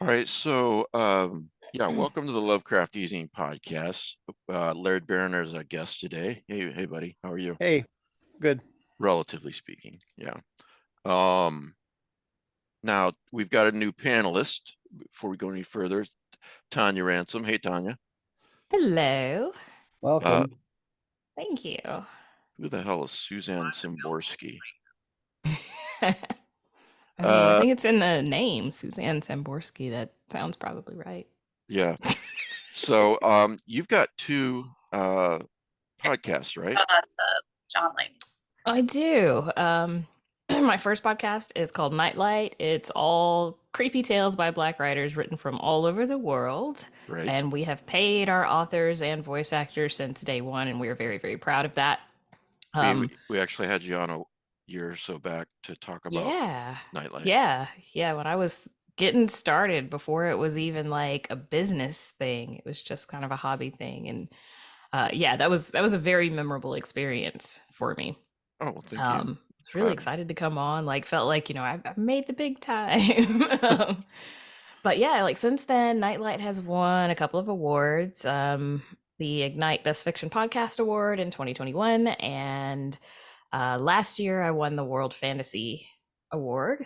All right, so yeah, welcome to the Lovecraft Easing podcast. Laird Barron is our guest today. Hey, buddy, how are you? Hey, good. Relatively speaking, yeah. Um, Now we've got a new panelist. Before we go any further, Tanya Ransom. Hey, Tanya. Hello. Uh, Welcome. Thank you. who the hell is Suzanne Simborski? I think it's in the name, Suzanne Samborski. That sounds probably right. Yeah. So you've got two podcasts, right? Oh, that's John Lane. I do. My first podcast is called Nightlight. It's all creepy tales by Black writers written from all over the world. Right. And we have paid our authors and voice actors since day one, and we are very, very proud of that. We actually had you on a year or so back to talk about Nightlight. Yeah. When I was getting started, before it was even like a business thing, it was just kind of a hobby thing. And that was a very memorable experience for me. Oh, well, thank you. I was really excited to come on. Like, felt like, I've made the big time. But yeah, like since then, Nightlight has won a couple of awards. The Ignite Best Fiction Podcast Award in 2021, and last year I won the World Fantasy Award.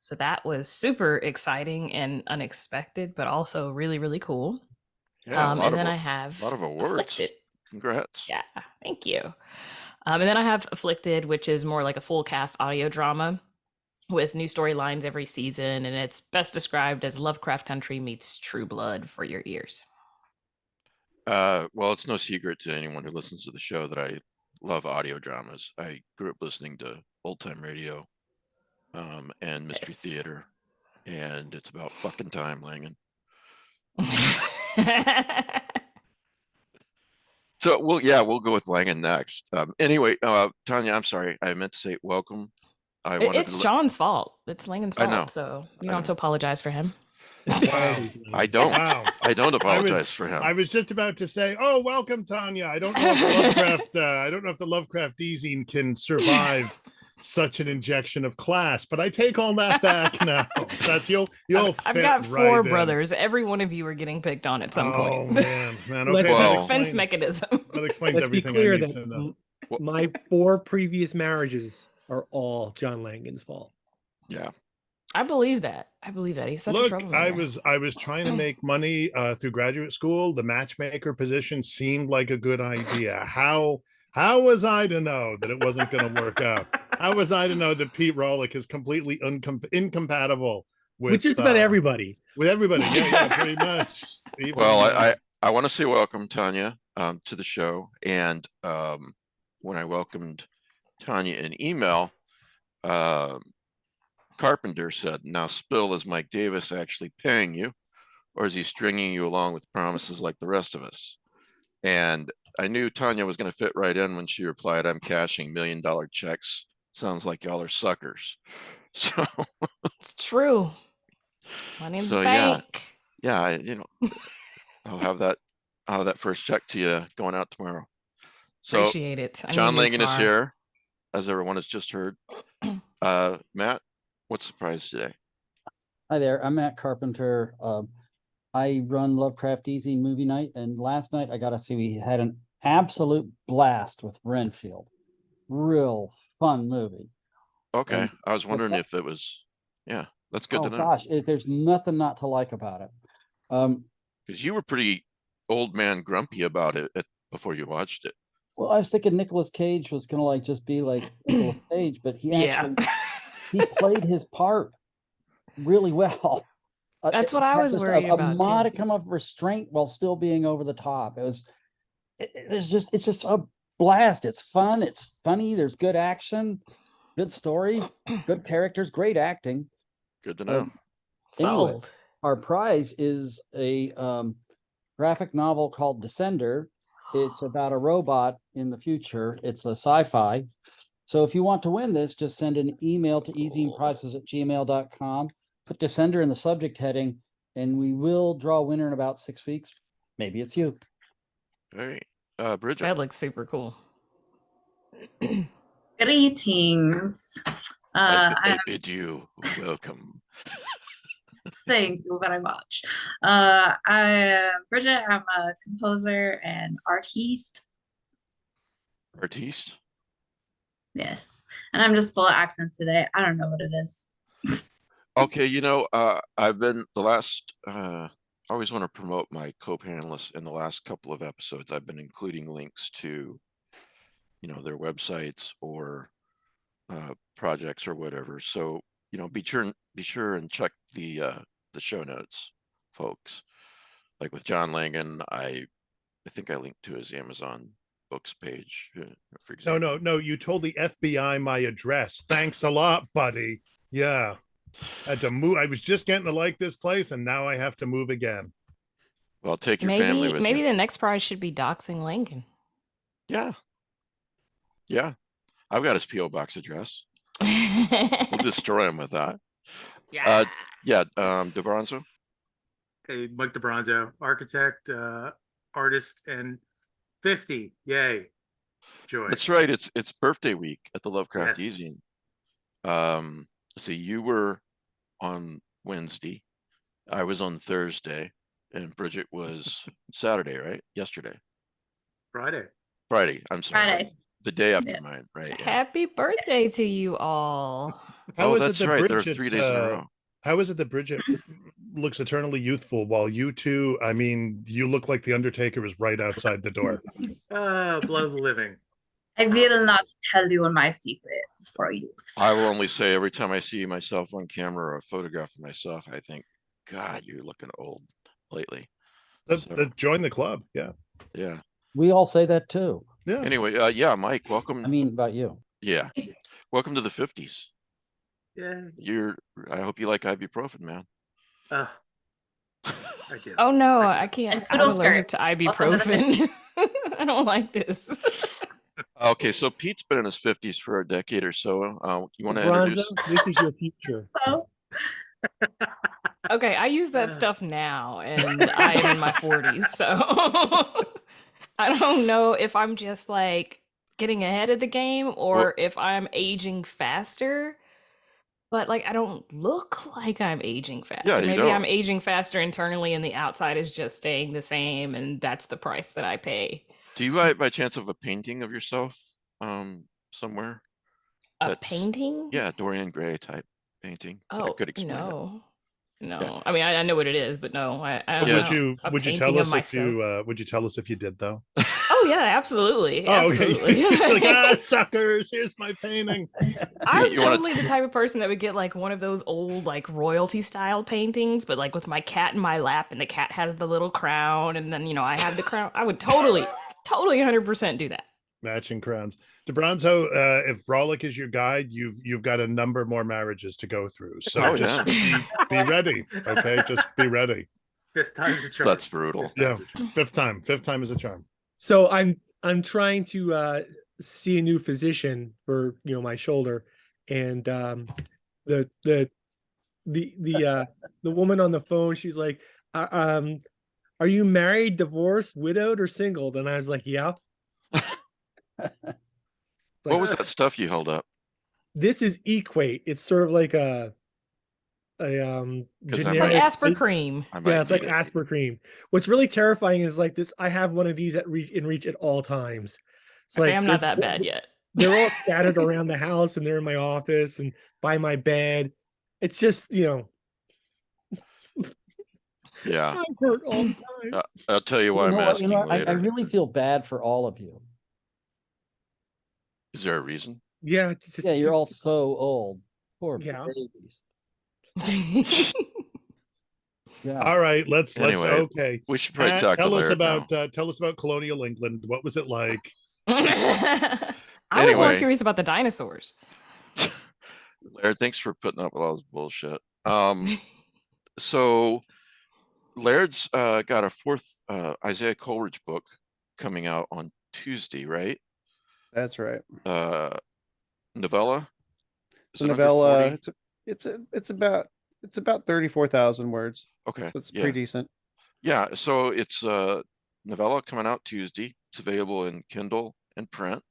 So that was super exciting and unexpected, but also really, really cool. Yeah, and then I have a lot of awards. Afflicted. Congrats. Yeah, thank you. And then I have Afflicted, which is more like a full cast audio drama with new storylines every season, and it's best described as Lovecraft Country meets True Blood for your ears. Well, it's no secret to anyone who listens to the show that I love audio dramas. I grew up listening to old time radio and mystery theater, and it's about fucking time, Langan. So we'll go with Langan next. Anyway, Tanya, I'm sorry, I meant to say welcome. It's John's fault. It's Langan's fault. I know. So you don't have to apologize for him. Wow. I don't. Wow. I don't apologize for him. I was just about to say, "Oh, welcome, Tanya." I don't know if Lovecraft. I don't know if the Lovecraft easing can survive such an injection of class, but I take all that back now. That's you'll. I've got four brothers. Every one of you are getting picked on at some point. Oh man. Okay, that defense mechanism. That explains everything I need to know. My 4 previous marriages are all John Langan's fault. Yeah. I believe that. He's such a troublemaker. I was trying to make money through graduate school. The matchmaker position seemed like a good idea. How was I to know that it wasn't going to work out? How was I to know that Pete Rawlick is completely incompatible with just about everybody? With everybody, yeah, pretty much. Well, I want to say welcome, Tanya, to the show. And when I welcomed Tanya in email, Carpenter said, "Now, Spill, is Mike Davis actually paying you, or is he stringing you along with promises like the rest of us?" And I knew Tanya was going to fit right in when she replied, "I'm cashing $1 million checks. Sounds like y'all are suckers." So it's true. Money in the bank. Yeah. I'll have that first check to you going out tomorrow. So appreciate it. John Langan is here, as everyone has just heard. Matt, what's the prize today? Hi there, I'm Matt Carpenter. I run Lovecraft Easing Movie Night, and last night I got to see we had an absolute blast with Renfield. Real fun movie. Okay, and I was wondering if it was. Yeah, that's good to know. Gosh, there's nothing not to like about it. Because you were pretty old man grumpy about it before you watched it. Well, I was thinking Nicolas Cage was gonna just be like Nicolas Cage, but he actually he played his part really well. That's what I was worried about. A modicum of restraint while still being over the top. It's just a blast. It's fun. It's funny. There's good action, good story, good characters, great acting. Good to know. Anyway, our prize is a graphic novel called Descender. It's about a robot in the future. It's a sci-fi. So if you want to win this, just send an email to easingprizes@gmail.com. Put Descender in the subject heading, and we will draw a winner in about 6 weeks. Maybe it's you. Hey, Bridget. That looks super cool. Greetings. I bid you welcome. Thank you very much. Bridget, I'm a composer and artiste. Artiste. Yes. And I'm just full of accents today. I don't know what it is. Okay, I've been I always want to promote my co-panelists. In the last couple of episodes, I've been including links to, their websites or projects or whatever. So, be sure and check the show notes, folks. Like with John Langan, I think I linked to his Amazon books page, for example. No, you told the FBI my address. Thanks a lot, buddy. Yeah. I had to move. I was just getting to like this place, and now I have to move again. Well, take your family with maybe you. the next prize should be doxing Lincoln. Yeah. I've got his PO box address. We'll destroy him with that. Yeah. DeBronzo. Hey, Mike DeBronzo, architect, artist, and 50. Yay. Joy. That's right. It's birthday week at the Lovecraft Yes. Easing. See, you were on Wednesday. I was on Thursday, and Bridget was Saturday, right? Yesterday. Friday. I'm sorry. Friday. The day after Yeah. mine, right? Yeah. Happy birthday to you all. How is that's it that right. Bridget, there are 3 days in a row. How is it that Bridget looks eternally youthful while you two, I mean, you look like the Undertaker is right outside the door. Blood of the living. I will not tell you my secrets for you. I will only say every time I see myself on camera or a photograph of myself, I think, God, you're looking old lately. Join the club. Yeah. Yeah. We all say that too. Yeah. Anyway, Mike, welcome. I mean, about you. Yeah. Welcome to the 50s. Yeah. I hope you like ibuprofen, man. I do. Oh no, I can't. And I'm poodle allergic to skirts. Welcome to the ibuprofen. I don't like this. Okay, so Pete's been in his 50s for a decade or so. You want to Bronzo, introduce? this is your future. So, Okay, I use that stuff now, and I am in my 40s, so I don't know if I'm just like getting ahead of the game or if I'm aging faster. But like, I don't look like I'm aging faster. Yeah, you Maybe don't. I'm aging faster internally, and the outside is just staying the same, and that's the price that I pay. Do you by chance have a painting of yourself somewhere? A painting? Yeah, Dorian Gray type painting. that Oh, could explain it. no. No, Yeah. I mean, I know what it is, but no, I don't Yeah. know. Would you A tell painting us of if you myself. would you tell us if you did though? Oh yeah, absolutely. Oh, Absolutely. okay. Like, suckers, here's my painting. I'm You wanna totally the type of person that would get like one of those old like royalty style paintings, but like with my cat in my lap, and the cat has the little crown, and then I have the crown. I would totally 100% do that. Matching crowns. DeBronzo, if Frolic is your guide, you've got a number more marriages to go through. So Oh, just be ready. Okay, just be ready. 5th time's a charm. That's brutal. Yeah, fifth time is a charm. So I'm trying to see a new physician for my shoulder, and the woman on the phone, she's like, are you married, divorced, widowed, or single? And I was like, yeah. What was that stuff you held up? This is Equate. It's sort of like a 'Cause I generic. Like might- Asper cream. I might Yeah, it's like need it. Asper cream. What's really terrifying is like this. I have one of these in reach at all times. It's Okay, like I'm not that bad yet. They're all scattered around the house, and they're in my office and by my bed. It's just Yeah. I hurt all the time. I'll tell you why I'm asking I later. really feel bad for all of you. Is there a reason? Yeah, Yeah, you're all so old. Poor Yeah. babies. Yeah. All right, let's Anyway, okay. We should probably talk to tell us Laird now. about colonial England. What was it like? I was more Anyway. curious about the dinosaurs. Laird, thanks for putting up with all this bullshit. So Laird's got a 4th Isaiah Coleridge book coming out on Tuesday, right? That's right. Novella. It's a novella. It's about 34,000 words. Okay. So it's Yeah. pretty decent. Yeah. So it's a novella coming out Tuesday. It's available in Kindle and print.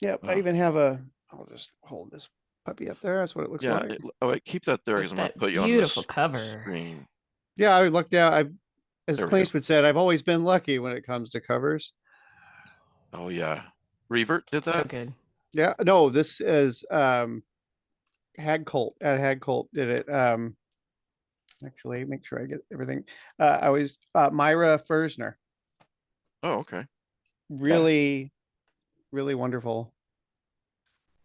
Yep. I Oh. even have I'll just hold this puppy up there. That's what it looks Yeah. like. Oh, wait, keep that there With because I'm going to that put you on beautiful this cover. screen. Yeah, I looked out. As There we Clint go. would said, I've always been lucky when it comes to covers. Oh, yeah. Revert did So that? good. Yeah, no, this is Hag Cult. Hag Cult did it. Actually, make sure I get everything. I was Myra Fersner. Oh, okay. Really, really wonderful.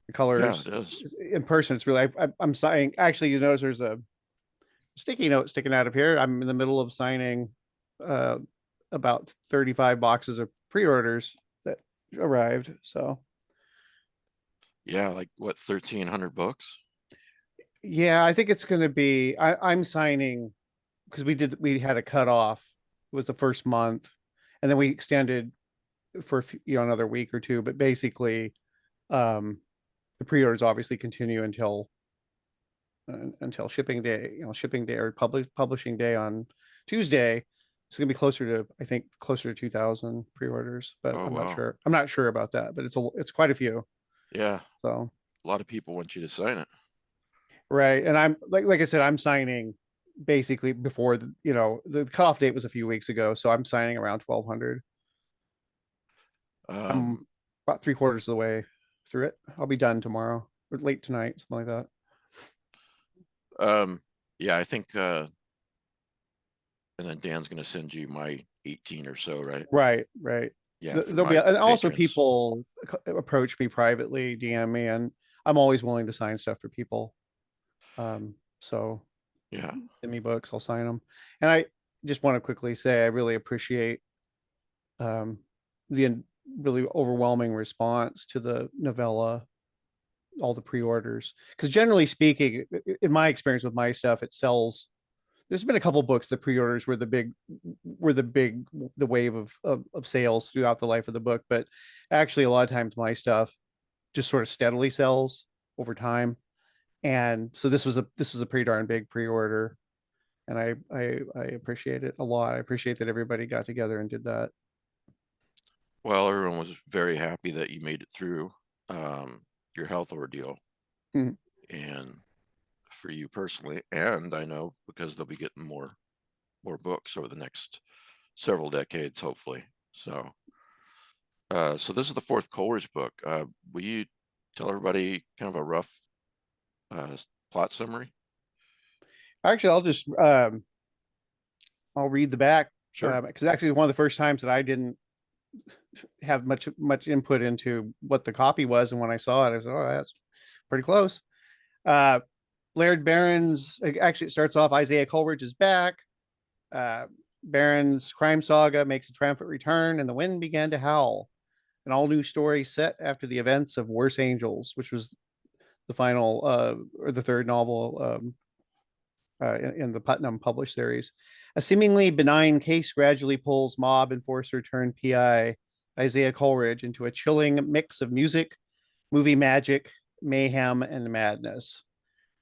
The colors it is. in person, it's really. I'm signing. Actually, you notice there's a sticky note sticking out of here. I'm in the middle of signing about 35 boxes of pre-orders that arrived. So Yeah, like what, 1,300 books? yeah, I think it's going to be. I'm signing because we had a cutoff. It was the first month, and then we extended for another week or two. But basically, the pre-orders obviously continue until shipping day. Shipping day or publishing day on Tuesday. It's going to be closer to, I think, closer to 2,000 pre-orders, but Oh, I'm not wow. sure. I'm not sure about that, but it's quite a few. Yeah, So a lot of people want you to sign it. right, and I'm like I said, I'm signing basically before the cutoff date was a few weeks ago, so I'm signing around 1,200. I'm Um, about 3/4 of the way through it. I'll be done tomorrow or late tonight, something like that. Yeah, I think, and then Dan's going to send you my 18 or so, right? Right. Yeah, for There'll be, my and also patrons. people approach me privately, DM me, and I'm always willing to sign stuff for people. So Yeah. send me books, I'll sign them. And I just want to quickly say I really appreciate the really overwhelming response to the novella, all the pre-orders, because generally speaking, in my experience with my stuff, it sells. There's been a couple books, the pre-orders were the wave of sales throughout the life of the book, but actually a lot of times my stuff just sort of steadily sells over time. And so this was a pretty darn big pre-order, and I appreciate it a lot. I appreciate that everybody got together and did that. Well, everyone was very happy that you made it through your health ordeal. Mhm. And for you personally, and I know because they'll be getting more books over the next several decades, hopefully. So so this is the fourth Coleridge book. Will you tell everybody kind of a rough plot summary? Actually, I'll read the back. Sure. Because actually one of the first times that I didn't have much input into what the copy was, and when I saw it, I said, "Oh, that's pretty close." Laird Barron's, actually it starts off, Isaiah Coleridge is back. Barron's crime saga makes a triumphant return, and the wind began to howl. An all new story set after the events of Worse Angels, which was the final or the third novel in the Putnam published series. A seemingly benign case gradually pulls mob enforcer turned PI Isaiah Coleridge into a chilling mix of music, movie magic, mayhem, and madness.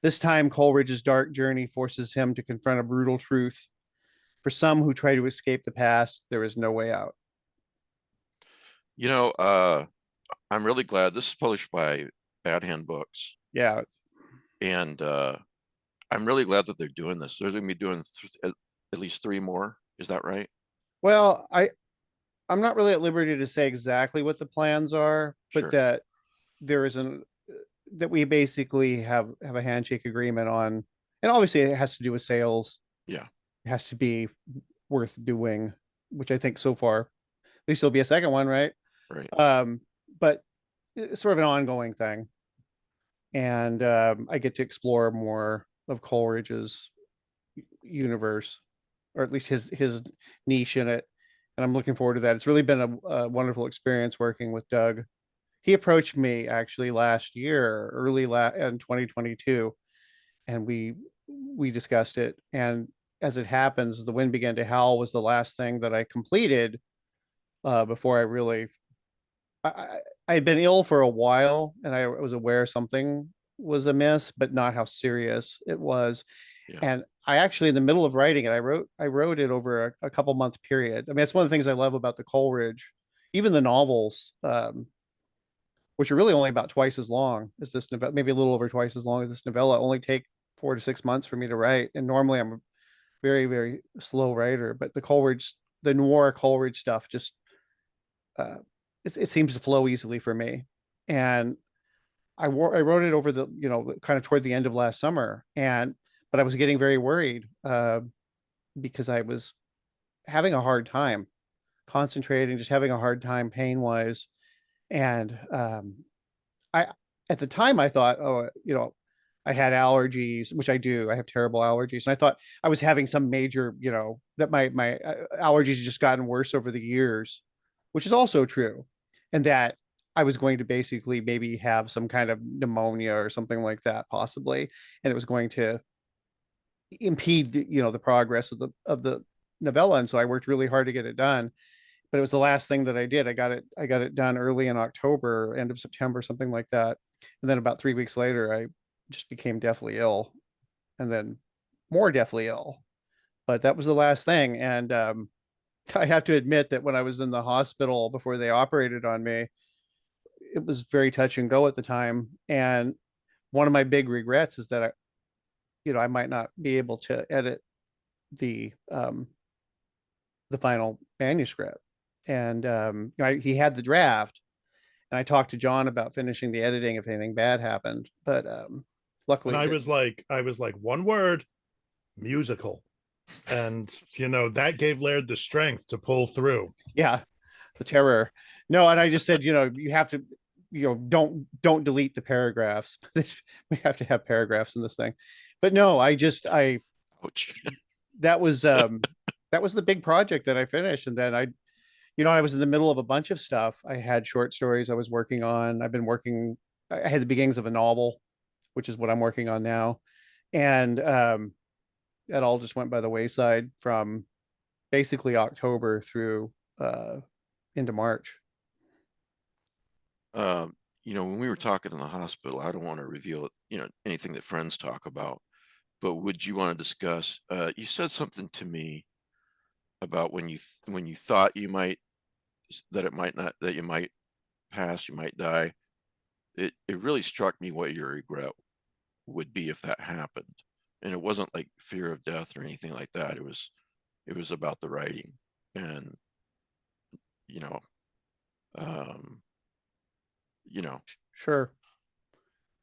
This time, Coleridge's dark journey forces him to confront a brutal truth. For some who try to escape the past, there is no way out. I'm really glad this is published by Bad Hand Books. Yeah. And I'm really glad that they're doing this. They're going to be doing at least 3 more. Is that right? Well, I'm not really at liberty to say exactly what the plans are, but Sure. that there is that we basically have a handshake agreement on, and obviously it has to do with sales. Yeah. It has to be worth doing, which I think so far, at least there'll be a second one, right? Right. But it's sort of an ongoing thing. And I get to explore more of Coleridge's universe, or at least his niche in it. And I'm looking forward to that. It's really been a wonderful experience working with Doug. He approached me actually last year, in 2022, and we discussed it. And as it happens, The Wind Began to Howl was the last thing that I completed before I really. I had been ill for a while, and I was aware something was amiss, but not how serious it was. Yeah. And I actually, in the middle of writing it, I wrote it over a couple month period. I mean, it's one of the things I love about the Coleridge, even the novels. which are really only about twice as long as this novella, maybe a little over twice as long as this novella, only take 4 to 6 months for me to write. And normally I'm a very, very slow writer, but the noir Coleridge stuff just, it seems to flow easily for me. And I wrote it over the, kind of toward the end of last summer. But I was getting very worried because I was having a hard time concentrating, just having a hard time pain wise. And I, at the time I thought, I had allergies, which I do. I have terrible allergies. And I thought I was having some major, that my allergies had just gotten worse over the years, which is also true. And that I was going to basically maybe have some kind of pneumonia or something like that, possibly. And it was going to impede the progress of the novella. And so I worked really hard to get it done. But it was the last thing that I did. I got it done early in October, end of September, something like that. And then about 3 weeks later, I just became deathly ill, and then more deathly ill. But that was the last thing. And I have to admit that when I was in the hospital before they operated on me, it was very touch and go at the time. And one of my big regrets is that I might not be able to edit the final manuscript. And he had the draft, and I talked to John about finishing the editing if anything bad happened. But luckily, and I was like, one word, musical, and that gave Laird the strength to pull through. Yeah, the terror. No, and I just said, you have to, don't delete the paragraphs. We have to have paragraphs in this thing. But no, Ouch. that was the big project that I finished, and then I was in the middle of a bunch of stuff. I had short stories I was working on. I had the beginnings of a novel, which is what I'm working on now. And that all just went by the wayside from basically October through into March. When we were talking in the hospital, I don't want to reveal, anything that friends talk about, but would you want to discuss, you said something to me about when you thought that you might pass, you might die. It really struck me what your regret would be if that happened. And it wasn't like fear of death or anything like that. It was about the writing. And Sure.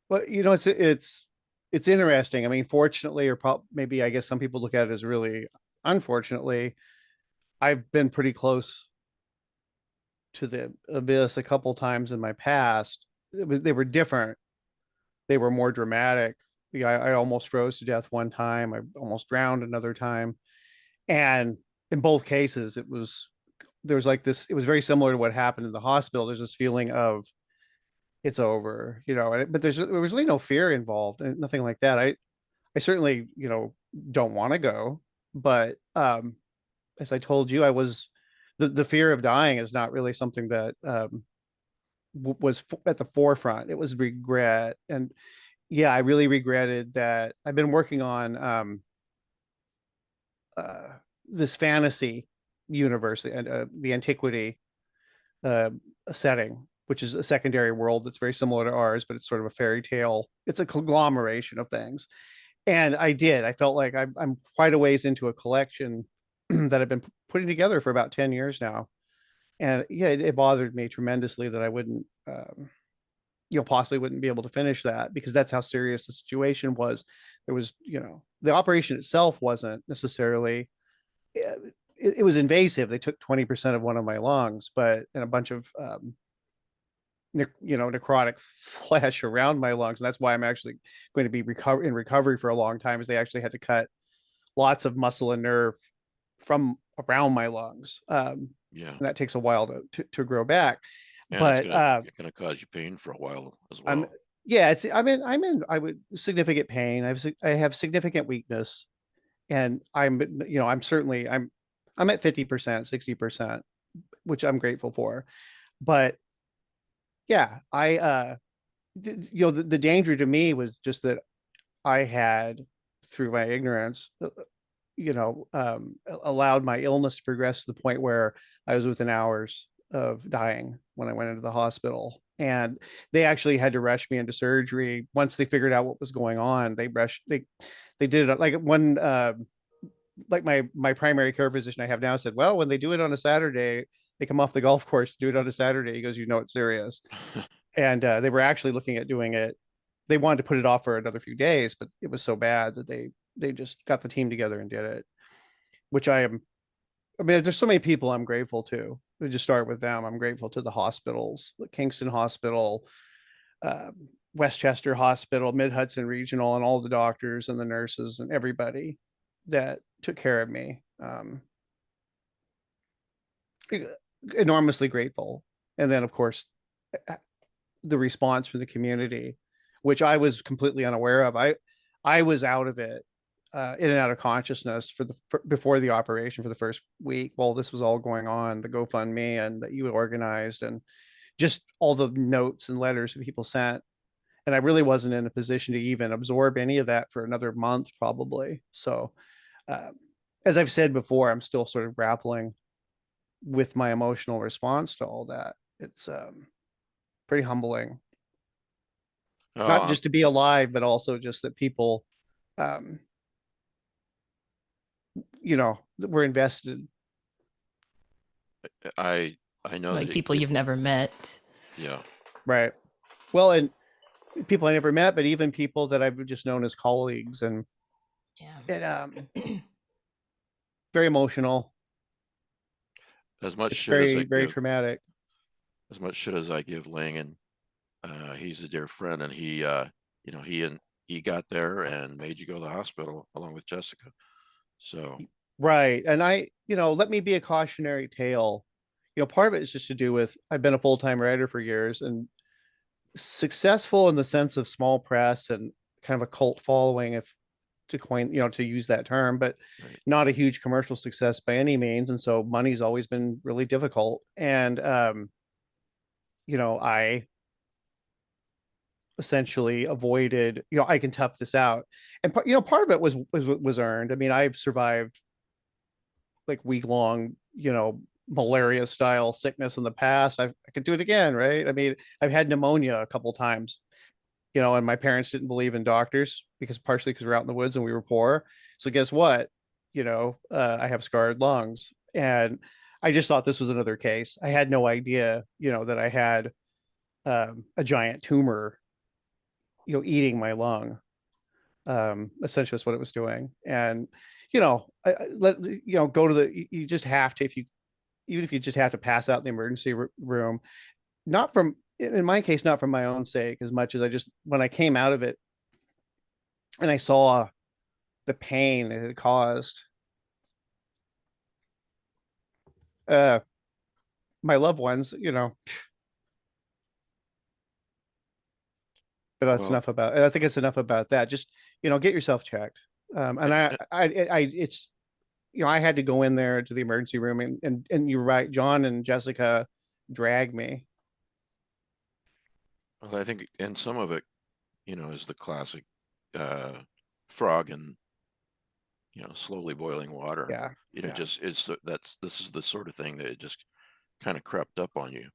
Well, it's interesting. I mean, fortunately, or maybe I guess some people look at it as really unfortunately, I've been pretty close to the abyss a couple times in my past. They were different. They were more dramatic. I almost froze to death one time. I almost drowned another time. And in both cases, it was very similar to what happened in the hospital. There's this feeling of it's over, but there was really no fear involved and nothing like that. I certainly, don't want to go, but as I told you, the fear of dying is not really something that was at the forefront. It was regret. And yeah, I really regretted that. I've been working on this fantasy universe and the antiquity setting, which is a secondary world that's very similar to ours, but it's sort of a fairy tale. It's a conglomeration of things. And I felt like I'm quite a ways into a collection that I've been putting together for about 10 years now. And yeah, it bothered me tremendously that I wouldn't, possibly wouldn't be able to finish that, because that's how serious the situation was. There was, the operation itself wasn't necessarily, it was invasive. They took 20% of one of my lungs, and a bunch of, necrotic flesh around my lungs. And that's why I'm actually going to be in recovery for a long time, is they actually had to cut lots of muscle and nerve from around my lungs. Yeah. And that takes a while to grow back. And but it's gonna cause you pain for a while as well. I'm in significant pain. I have significant weakness, and I'm certainly I'm at 50%, 60%, which I'm grateful for. But yeah, the danger to me was just that I had, through my ignorance, allowed my illness to progress to the point where I was within hours of dying when I went into the hospital. and they actually had to rush me into surgery. Once they figured out what was going on, they did it like one, like my primary care physician I have now said, well, when they do it on a Saturday, they come off the golf course to do it on a Saturday. He goes, you know, it's serious. And they were actually looking at doing it. They wanted to put it off for another few days, but it was so bad that they just got the team together and did it, which I mean, there's so many people I'm grateful to. We just start with them. I'm grateful to the hospitals, the Kingston Hospital, Westchester Hospital, Mid Hudson Regional, and all the doctors and the nurses and everybody that took care of me. Enormously grateful. And then, of course, the response from the community, which I was completely unaware of. I was out of it, in and out of consciousness before the operation for the first week while this was all going on, the GoFundMe and that you organized, and just all the notes and letters that people sent. And I really wasn't in a position to even absorb any of that for another month, probably. So, as I've said before, I'm still sort of grappling with my emotional response to all that. It's pretty humbling. Not just to be alive, but also just that people, you know, we're invested. I know Like that people you've never met. Yeah. Right. Well, and people I never met, but even people that I've just known as colleagues, and very emotional. As much It's shit as I very give, traumatic. as much shit as I give Langan, he's a dear friend, and he, you know, he got there and made you go to the hospital along with Jessica. So Right. And you know, let me be a cautionary tale. You know, part of it is just to do with I've been a full-time writer for years, and successful in the sense of small press and kind of a cult following, if to coin, you know, to use that term, but not a huge commercial success by any means. And so money's always been really difficult. And you know, I essentially avoided, you know, I can tough this out. And you know, part of it was earned. I mean, I've survived like week-long, you know, malaria style sickness in the past. I could do it again, right? I mean, I've had pneumonia a couple times, you know, and my parents didn't believe in doctors partially because we're out in the woods and we were poor. So guess what? You know, I have scarred lungs, and I just thought this was another case. I had no idea, you know, that I had a giant tumor, you know, eating my lung. Essentially that's what it was doing. And, you know, go to you just have to, even if you just have to pass out in the emergency room, not from, in my case, not for my own sake, as much as I just, when I came out of it and I saw the pain it had caused my loved ones, you know, but that's enough about, I think it's enough about that. Just, you know, get yourself checked. And it's, you know, I had to go in there to the emergency room, and you're right, John and Jessica dragged me. Well, I think, and some of it, you know, is the classic frog and, you know, slowly boiling water. Yeah. You know, just this is the sort of thing that it just kind of crept up on you.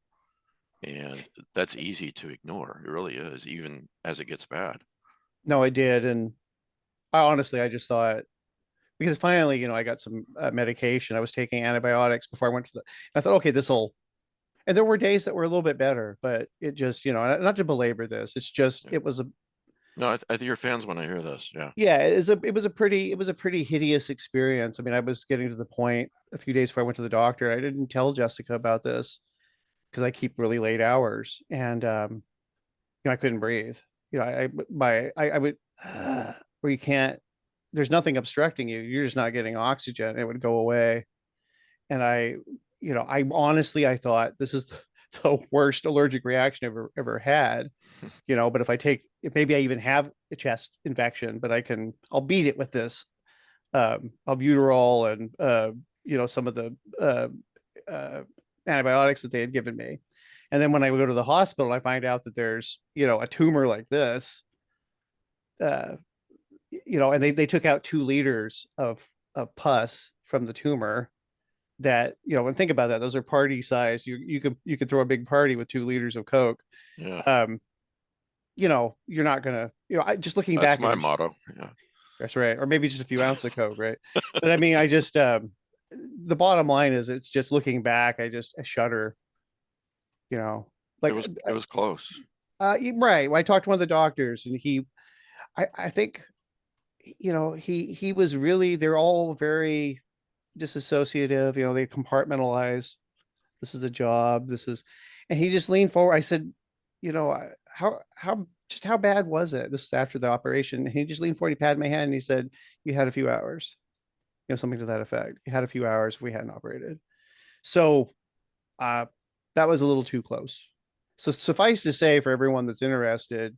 And that's easy to ignore. It really is, even as it gets bad. No, I did. And I just thought, because finally, you know, I got some medication. I was taking antibiotics before I went to I thought, okay, and there were days that were a little bit better, but it just, you know, not to belabor this, it's just, it was no, I think you're fans when I hear this. Yeah. Yeah. It was a pretty hideous experience. I mean, I was getting to the point a few days before I went to the doctor. I didn't tell Jessica about this because I keep really late hours, and, you know, I couldn't breathe. You know, I would, where you can't, there's nothing obstructing you. You're just not getting oxygen. It would go away. And you know, I honestly, I thought this is the worst allergic reaction I've ever had, you know, but if maybe I even have a chest infection, but I'll beat it with this, albuterol and, you know, some of the, antibiotics that they had given me. And then when I go to the hospital, I find out that there's, you know, a tumor like this, you know, and they took out 2 liters of pus from the tumor. that, you know, and think about that. Those are party size. You could throw a big party with 2 liters of Coke. Yeah. You know, you're not gonna, you know, just looking That's back. my motto. Yeah. That's right. Or maybe just a few ounces of Coke, right? But I mean, I just the bottom line is, it's just looking back, I shudder. You know, like it was close. Right. I talked to one of the doctors, and I think, you know, he was really, they're all very disassociative. You know, they compartmentalize. This is a job. And he just leaned forward. I said, you know, how bad was it? This was after the operation. And he just leaned forward. He patted my hand and he said, "You had a few hours." You know, something to that effect. You had a few hours if we hadn't operated. So, that was a little too close. So suffice to say, for everyone that's interested,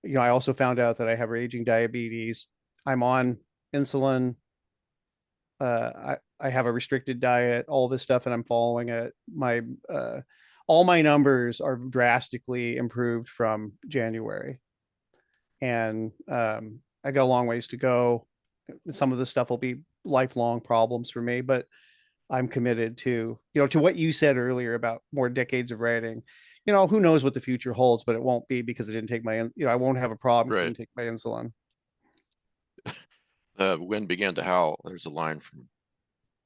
you know, I also found out that I have raging diabetes. I'm on insulin. I have a restricted diet, all this stuff, and I'm following it. All my numbers are drastically improved from January, and I got a long ways to go. Some of this stuff will be lifelong problems for me, but I'm committed to, you know, to what you said earlier about more decades of writing. You know, who knows what the future holds, but it won't be because I didn't take my, you know, I won't have a problem because I didn't take my insulin. The wind began to howl. There's a line from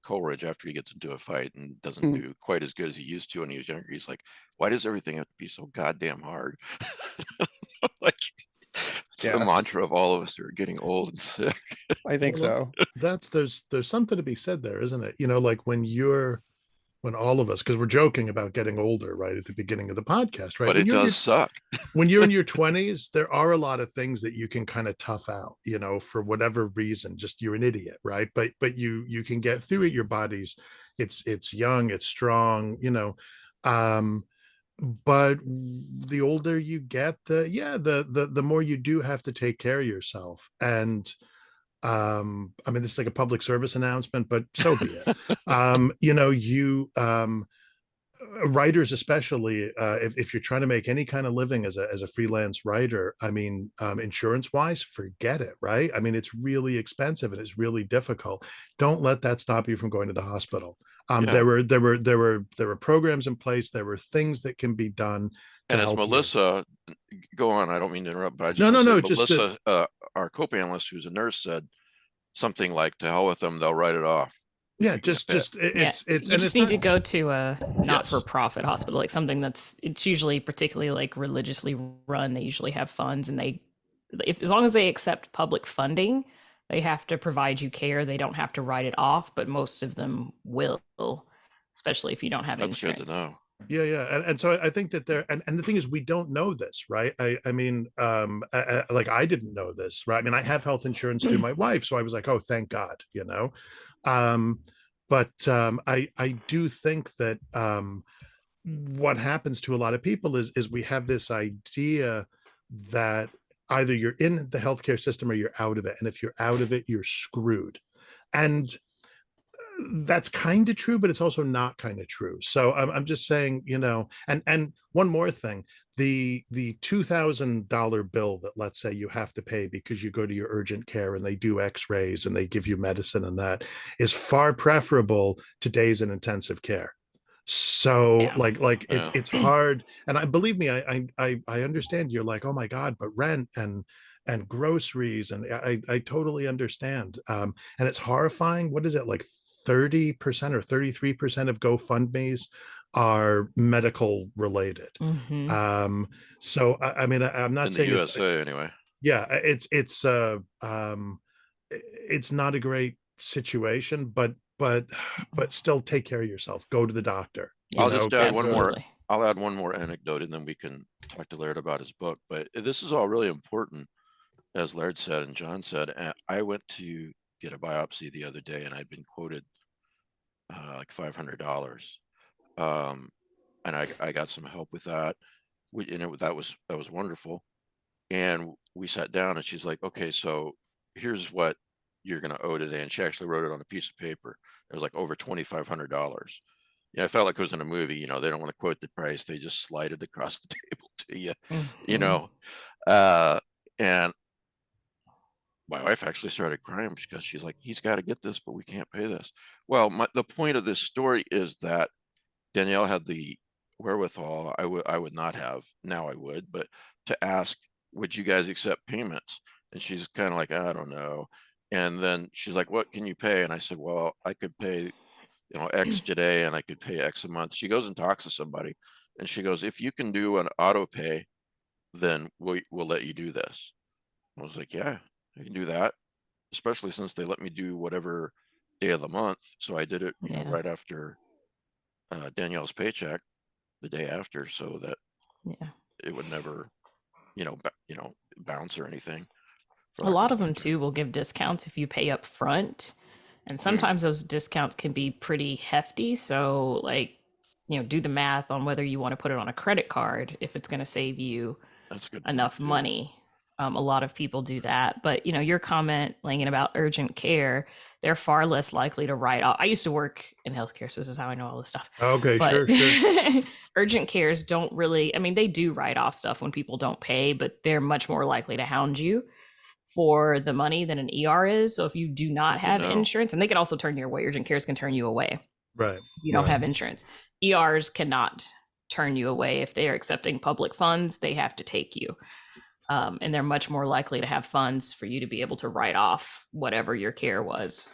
Coleridge after he gets into a fight and doesn't do quite as good as he used to when he was younger. He's like, why does everything have to be so goddamn hard? Like, it's the mantra of all of us who are getting old and sick. I think so. There's something to be said there, isn't it? You know, like when all of us, because we're joking about getting older right at the beginning of the podcast, right? But it does suck. When you're in your 20s, there are a lot of things that you can kind of tough out, you know, for whatever reason. Just you're an idiot, right? But you can get through it. Your body's it's young, it's strong, you know. But the older you get, the more you do have to take care of yourself. And I mean, this is like a public service announcement, but so be it. You know, writers, especially if you're trying to make any kind of living as a freelance writer, I mean, insurance wise, forget it, right? I mean, it's really expensive and it's really difficult. Don't let that stop you from going to the hospital. There were programs in place. There were things that can be done to and as help Melissa, go on. I don't mean to interrupt, but I just no. Melissa, our co-panelist, who's a nurse, said something like, "To hell with them, they'll write it off." Yeah, you just need to go to a not-for-profit hospital, like something it's usually particularly like religiously run. They usually have funds, and as long as they accept public funding, they have to provide you care. They don't have to write it off, but most of them will, especially if you don't have insurance. That's good to know. Yeah. And so I think that and the thing is, we don't know this, right? I mean, like I didn't know this, right? I mean, I have health insurance through my wife. So I was like, oh, thank God, you know? But I do think that what happens to a lot of people is we have this idea that either you're in the healthcare system or you're out of it. And if you're out of it, you're screwed. And that's kind of true, but it's also not kind of true. So I'm just saying, you know, and one more thing, the $2,000 bill that, let's say, you have to pay because you go to your urgent care and they do x-rays and they give you medicine, and that is far preferable to days in intensive care. So it's hard. And believe me, I understand. You're like, oh my God, but rent and groceries, and I totally understand. And it's horrifying. What is it, like 30% or 33% of GoFundMe's are medical related. So I mean, I'm not saying in the USA anyway. Yeah, it's not a great situation, but still take care of yourself. Go to the doctor. I'll just add one more. I'll add one more anecdote, and then we can talk to Laird about his book. But this is all really important, as Laird said and John said. And I went to get a biopsy the other day, and I'd been quoted like $500, and I got some help with that. That was wonderful. And we sat down, and she's like, "Okay, so here's what you're going to owe today." And she actually wrote it on a piece of paper. It was like over $2,500. Yeah, I felt like it was in a movie. You know, they don't want to quote the price; they just slide it across the table to you. You know, and my wife actually started crying because she's like, he's got to get this, but we can't pay this. Well, the point of this story is that Danielle had the wherewithal. I would not have, now I would, but to ask, would you guys accept payments? And she's kind of like, I don't know. And then she's like, what can you pay? And I said, well, I could pay, X today and I could pay X a month. She goes and talks to somebody and she goes, if you can do an auto pay, then we'll let you do this. I was like, yeah, I can do that, especially since they let me do whatever day of the month. So I did it, right after Danielle's paycheck, the day after, so that it would never, bounce or anything. A lot of them too will give discounts if you pay up front, and sometimes those discounts can be pretty hefty. So like, do the math on whether you want to put it on a credit card if it's going to save you enough money. A lot of people do that, but your comment, Langan, about urgent care, they're far less likely to write off. I used to work in healthcare, so this is how I know all this stuff. Okay, sure. Urgent cares don't really, they do write off stuff when people don't pay, but they're much more likely to hound you for the money than an ER is. So if you do not have insurance, and they can also turn you away, urgent cares can turn you away. Right. If you don't have insurance. ERs cannot turn you away. If they are accepting public funds, they have to take you. And they're much more likely to have funds for you to be able to write off whatever your care was.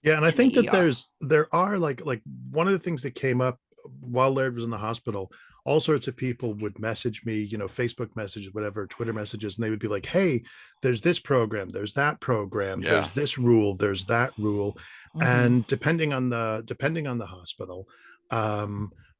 Yeah, and I think that there are like one of the things that came up while Laird was in the hospital, all sorts of people would message me, Facebook messages, whatever, Twitter messages, and they would be like, hey, there's this program, there's that program, there's this rule, there's that rule. And depending on the hospital,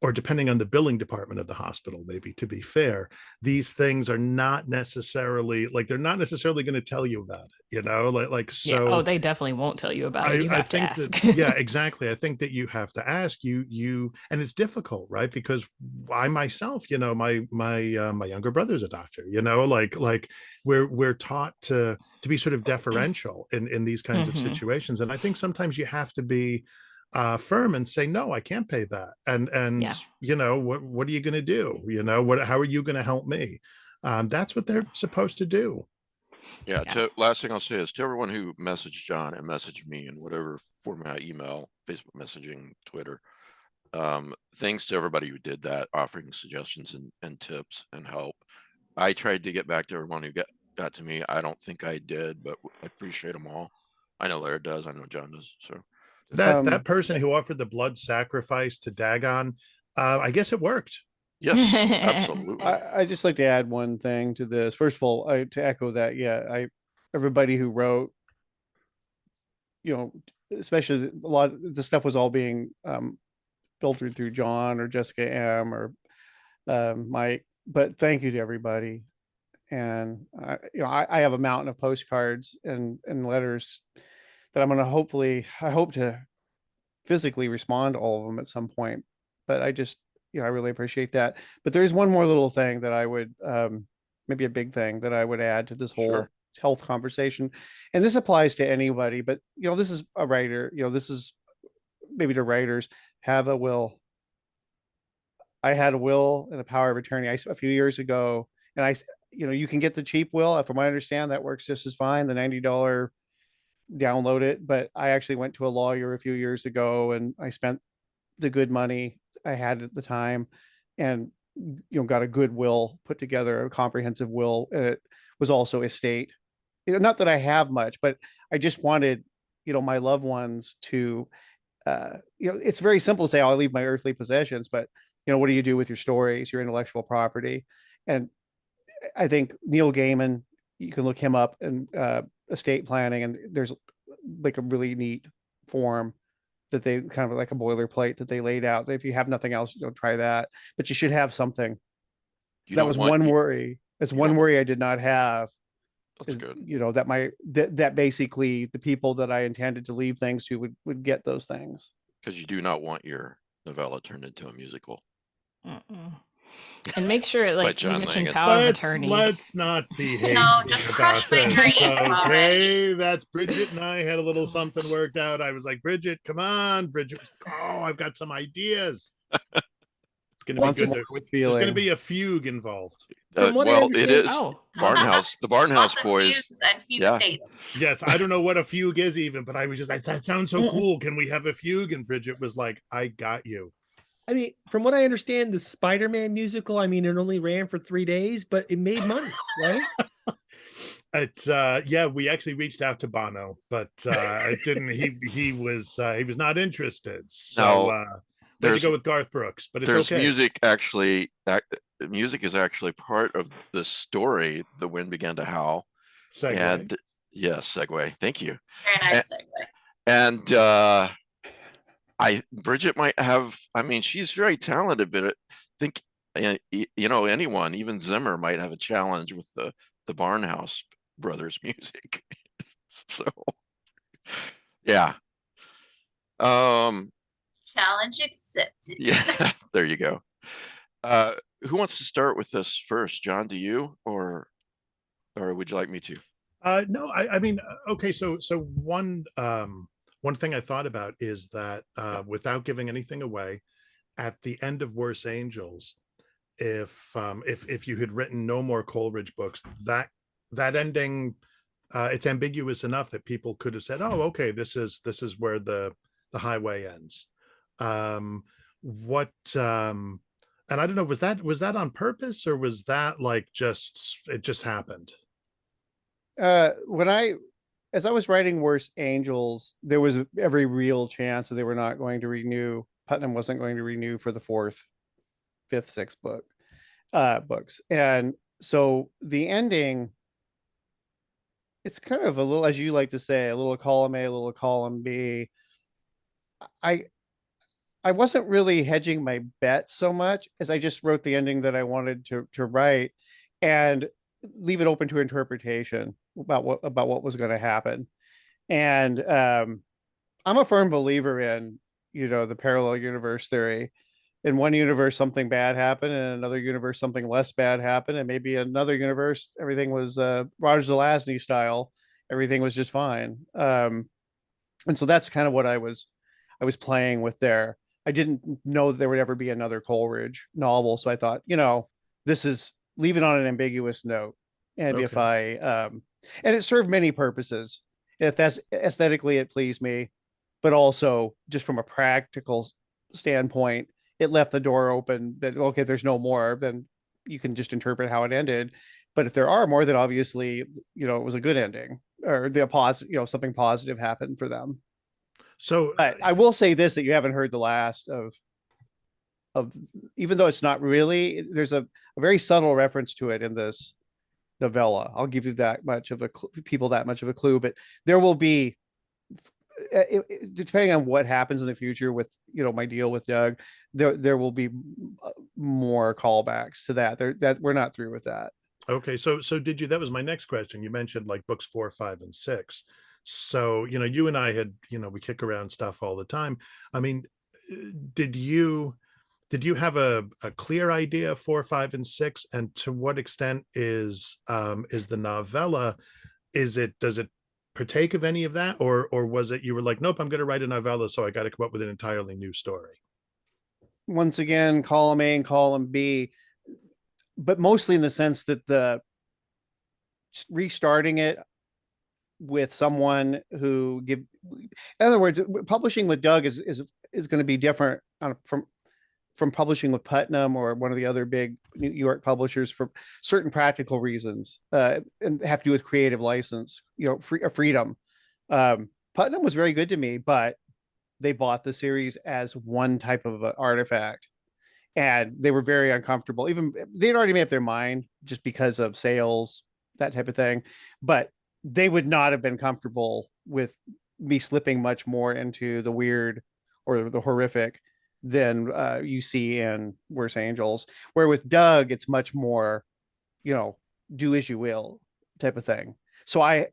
or depending on the billing department of the hospital, maybe, to be fair, these things are not necessarily they're not necessarily going to tell you about it, so. Oh, they definitely won't tell you about it. You have to ask. Yeah, exactly. I think that you have to ask you, and it's difficult, right? Because I myself, my younger brother's a doctor, we're taught to be sort of deferential in these kinds of situations. And I think sometimes you have to be firm and say, no, I can't pay that. And what are you going to do? How are you going to help me? That's what they're supposed to do. Yeah. Last thing I'll say is to everyone who messaged John and messaged me in whatever format, email, Facebook messaging, Twitter, thanks to everybody who did that, offering suggestions and tips and help. I tried to get back to everyone who got to me. I don't think I did, but I appreciate them all. I know Laird does. I know John does. So that person who offered the blood sacrifice to Dagon, I guess it worked. Yes, absolutely. I just like to add one thing to this. First of all, to echo that, everybody who wrote, especially a lot of the stuff was all being filtered through John or Jessica M or Mike, but thank you to everybody. And I have a mountain of postcards and letters that I'm going to I hope to physically respond to all of them at some point, but I just, I really appreciate that. But there's one more little thing that I would, maybe a big thing that I would add to this whole health conversation. And this applies to anybody, but this is a writer, this is maybe to writers, have a will. I had a will and a power of attorney a few years ago, and you can get the cheap will. From what I understand, that works just as fine. The $90 download it, but I actually went to a lawyer a few years ago and I spent the good money I had at the time and got a good will put together, a comprehensive will, and it was also estate. Not that I have much, but I just wanted my loved ones to it's very simple to say, I'll leave my earthly possessions, but what do you do with your stories, your intellectual property? And I think Neil Gaiman, you can look him up, and estate planning, and there's like a really neat form that they kind of like a boilerplate that they laid out. If you have nothing else, try that, but you should have something. That was one worry. It's one worry I did not have. That's good. That basically the people that I intended to leave things to would get those things. Because you do not want your novella turned into a musical. And make sure, like you mentioned, power of attorney. Let's not be hasty. No, just crush my dream. Okay, that's Bridget and I had a little something worked out. I was like, Bridget, come on. Bridget was like, oh, I've got some ideas. It's going to be Wants good. more with There's going to feeling. be a fugue involved. From what I Well, it understand- is Oh, Barnhouse. The Barnhouse Lots of boys. fugues and fugue Yeah. states. Yes, I don't know what a fugue is even, but I was just like, that sounds so Mm-mm. cool. Can we have a fugue? And Bridget was like, I got you. I mean, from what I understand, the Spider-Man musical, I mean, it only ran for 3 days, but it made money, right? Yeah, we actually reached out to Bono, but it didn't. He was not interested. So No, we had to there's- go with Garth Brooks, but it's There's okay. music actually. Music is actually part of the story. The wind began to howl. Segue. And yes, segue. Thank you. Very nice segue. And Bridget might have. I mean, she's very talented, but I think anyone, even Zimmer, might have a challenge with the Barnhouse brothers music. So yeah. Challenge accepted. Yeah, there you go. Who wants to start with this first? John, do you or would you like me to? No, I mean, okay. So one thing I thought about is that without giving anything away, at the end of Worse Angels, if you had written no more Coleridge books, that ending, it's ambiguous enough that people could have said, oh, okay, this is where the highway ends. And I don't know, was that on purpose, or was that like it just happened? As I was writing Worse Angels, there was every real chance that they were not going to renew. Putnam wasn't going to renew for the 4th, 5th, 6th books. And so the ending, it's kind of a little, as you like to say, a little column A, a little column B. I wasn't really hedging my bet so much as I just wrote the ending that I wanted to write and leave it open to interpretation about what was going to happen. And I'm a firm believer in, the parallel universe theory. In one universe, something bad happened, and in another universe, something less bad happened, and maybe another universe, everything was Roger Zelazny style. Everything was just fine. And so that's kind of what I was playing with there. I didn't know that there would ever be another Coleridge novel, so I thought, this is leave it on an ambiguous note. And Okay. if and it served many purposes. If that's aesthetically, it pleased me, but also just from a practical standpoint, it left the door open that, okay, there's no more, then you can just interpret how it ended. But if there are more, then obviously, it was a good ending, or something positive happened for them. So But I will say this, that you haven't heard the last of even though it's not really, there's a very subtle reference to it in this novella. I'll give you that much of a clue, but there will be, depending on what happens in the future with my deal with Doug, there will be more callbacks to that we're not through with that. Okay, so that was my next question. You mentioned like books 4, 5, and 6. So you and I had we kick around stuff all the time. I mean, did you have a clear idea of 4, 5, and 6, and to what extent is the novella, does it partake of any of that, or was it you were like, nope, I'm going to write a novella, so I got to come up with an entirely new story? Once again, column A and column B, but mostly in the sense that the restarting it with someone who in other words, publishing with Doug is going to be different from publishing with Putnam or one of the other big New York publishers for certain practical reasons, and have to do with creative license, freedom. Putnam was very good to me, but they bought the series as one type of artifact, and they were very uncomfortable. Even they'd already made up their mind just because of sales, that type of thing, but they would not have been comfortable with me slipping much more into the weird or the horrific than you see in Worse Angels, where with Doug, it's much more, do as you will type of thing. So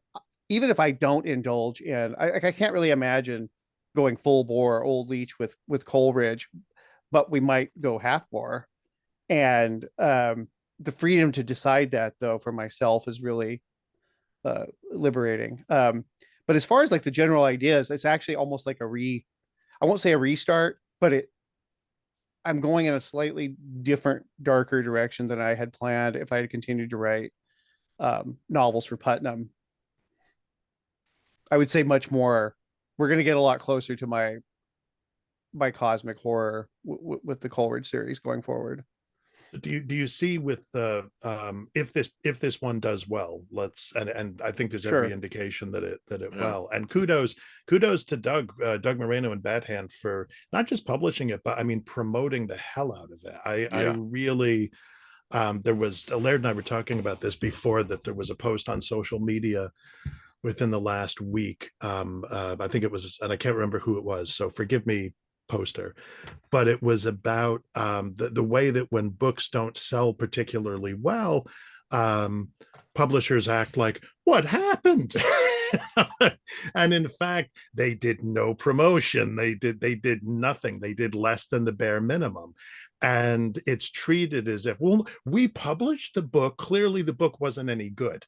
even if I don't indulge in, I can't really imagine going full bore old leech with Coleridge, but we might go half bore. And the freedom to decide that, though, for myself is really liberating. But as far as like the general ideas, it's actually almost like I won't say a restart, but I'm going in a slightly different, darker direction than I had planned if I had continued to write novels for Putnam. I would say much more. We're going to get a lot closer to my cosmic horror with the Coleridge series going forward. Do you see with the if this one does well, and I think there's every indication that it will. And kudos to Doug Moreno and Bad Hand for not just publishing it, but I mean promoting the hell out of it. I really there was Laird and I were talking about this before, that there was a post on social media within the last week. I think it was, and I can't remember who it was, so forgive me, poster, but it was about the way that when books don't sell particularly well, publishers act like, what happened? And in fact, they did no promotion. They did nothing. They did less than the bare minimum. And it's treated as if, well, we published the book. Clearly the book wasn't any good.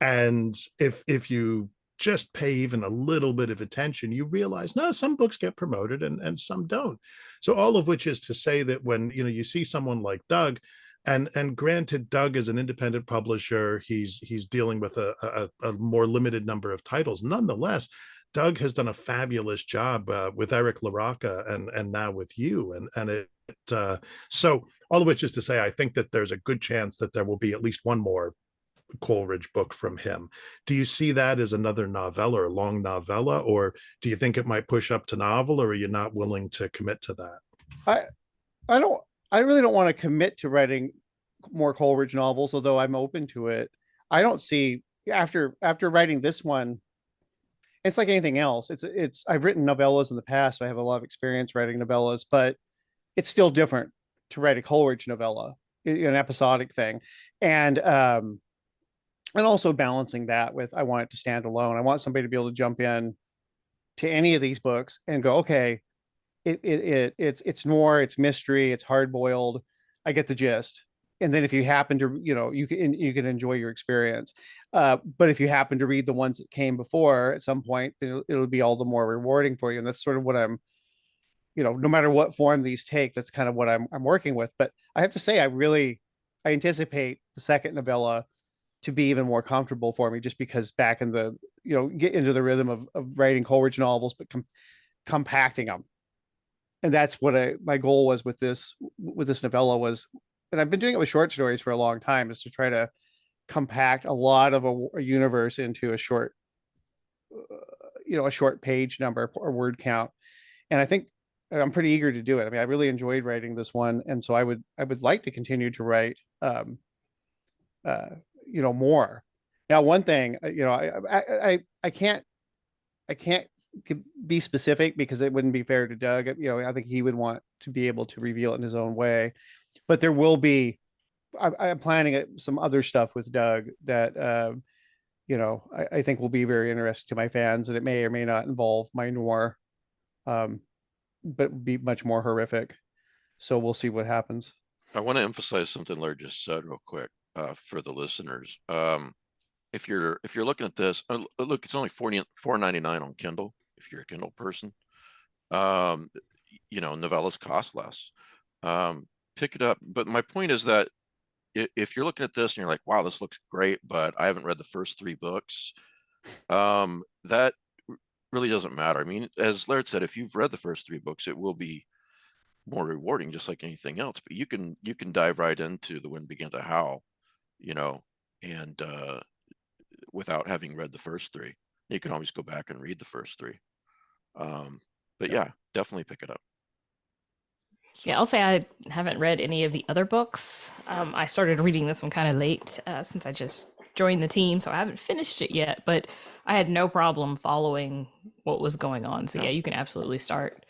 And if you just pay even a little bit of attention, you realize, no, some books get promoted and some don't. So all of which is to say that when you see someone like Doug, and granted, Doug is an independent publisher, he's dealing with a more limited number of titles. Nonetheless, Doug has done a fabulous job with Eric LaRocca and now with you, and it so all of which is to say, I think that there's a good chance that there will be at least one more Coleridge book from him. Do you see that as another novella or a long novella, or do you think it might push up to novel, or are you not willing to commit to that? I really don't want to commit to writing more Coleridge novels, although I'm open to it. I don't see after writing this one, it's like anything else. It's I've written novellas in the past, so I have a lot of experience writing novellas, but it's still different to write a Coleridge novella, an episodic thing. And also balancing that with, I want it to stand alone. I want somebody to be able to jump in to any of these books and go, okay, it's noir, it's mystery, it's hard boiled. I get the gist. And then if you happen to, you can enjoy your experience. But if you happen to read the ones that came before at some point, it'll be all the more rewarding for you. And that's sort of what I'm, no matter what form these take, that's kind of what I'm working with. But I have to say, I anticipate the second novella to be even more comfortable for me, just because back in the, get into the rhythm of writing Coleridge novels, but compacting them. And that's what my goal was with this novella was, and I've been doing it with short stories for a long time, is to try to compact a lot of a universe into a short, a short page number or word count. And I think I'm pretty eager to do it. I mean, I really enjoyed writing this one. And so I would like to continue to write, more. Now, one thing, I can't be specific because it wouldn't be fair to Doug. I think he would want to be able to reveal it in his own way, but there will be, I'm planning some other stuff with Doug that, I think will be very interesting to my fans, and it may or may not involve my noir, but be much more horrific. So we'll see what happens. I want to emphasize something Laird just said real quick. For the listeners, if you're looking at this, look, it's only $4.99 on Kindle if you're a Kindle person. Novellas cost less. Pick it up. But my point is that if you're looking at this and you're like, wow, this looks great, but I haven't read the first 3 books, that really doesn't matter. I mean, as Laird said, if you've read the first 3 books, it will be more rewarding, just like anything else. But you can dive right into The Wind Began to Howl, and without having read the first 3. You can always go back and read the first 3. But yeah, definitely pick it up. Yeah, I'll say I haven't read any of the other books. I started reading this one kind of late since I just joined the team, so I haven't finished it yet, but I had no problem following what was going on. So yeah, you can absolutely start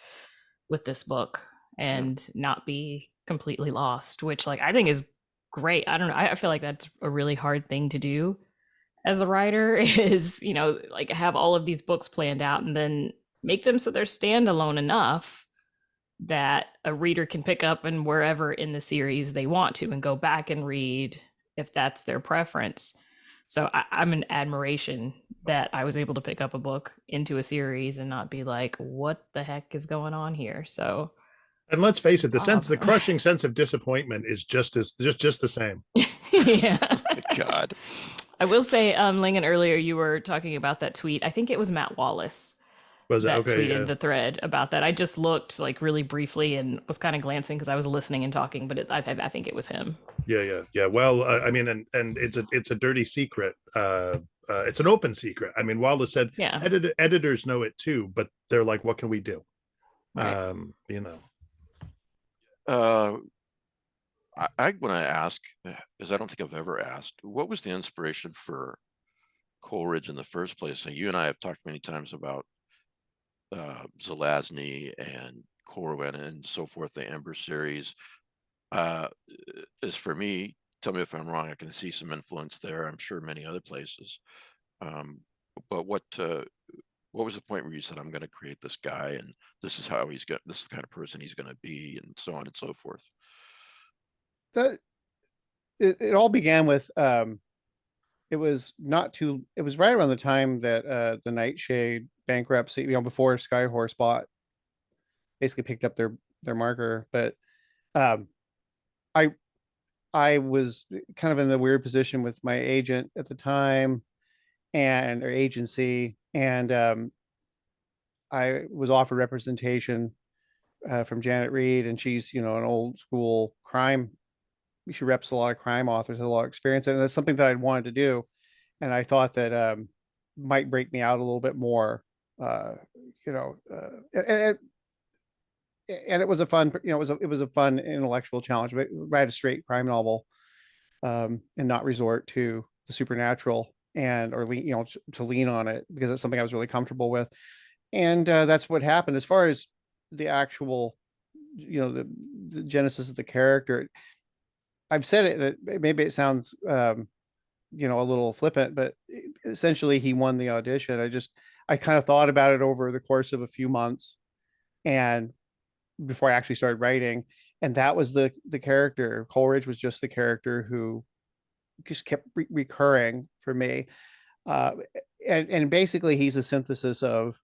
with this book and not be completely lost, which I think is great. I don't know. I feel like that's a really hard thing to do as a writer, is, have all of these books planned out and then make them so they're standalone enough that a reader can pick up and wherever in the series they want to and go back and read if that's their preference. So I'm in admiration that I was able to pick up a book into a series and not be like, what the heck is going on here? So And let's face it, the Bob. crushing sense of disappointment is just the same. Yeah. God. I will say, Lingan, earlier you were talking about that tweet. I think it was Matt Wallace Was it that okay? tweeted Yeah. the thread about that. I just looked like really briefly and was kind of glancing because I was listening and talking, but I think it was him. Yeah. Well, I mean, and it's a dirty secret. It's an open secret. I mean, Wallace said, Yeah. editors know it too, but they're like, what can we do? Right. You know. I want to ask, because I don't think I've ever asked, what was the inspiration for Coleridge in the first place? So you and I have talked many times about Zelazny and Corwin and so forth, the Ember series. As for me, tell me if I'm wrong, I can see some influence there. I'm sure many other places. But what was the point where you said, I'm going to create this guy and this is how this is the kind of person he's going to be, and so on and so forth? It all began with it was right around the time that the Nightshade bankruptcy, before Skyhorse basically picked up their marker. But I was kind of in the weird position with my agent at the time or agency, and I was offered representation from Janet Reed, and she's an old school crime. She reps a lot of crime authors, has a lot of experience, and that's something that I'd wanted to do. And I thought that might break me out a little bit more, and it was a fun, it was a fun intellectual challenge. Write a straight crime novel, and not resort to the supernatural or lean, to lean on it, because it's something I was really comfortable with. And that's what happened. As far as the actual, the genesis of the character, I've said it, maybe it sounds, a little flippant, but essentially he won the audition. I kind of thought about it over the course of a few months, and before I actually started writing, and that was the character. Coleridge was just the character who just kept recurring for me. And basically he's a synthesis of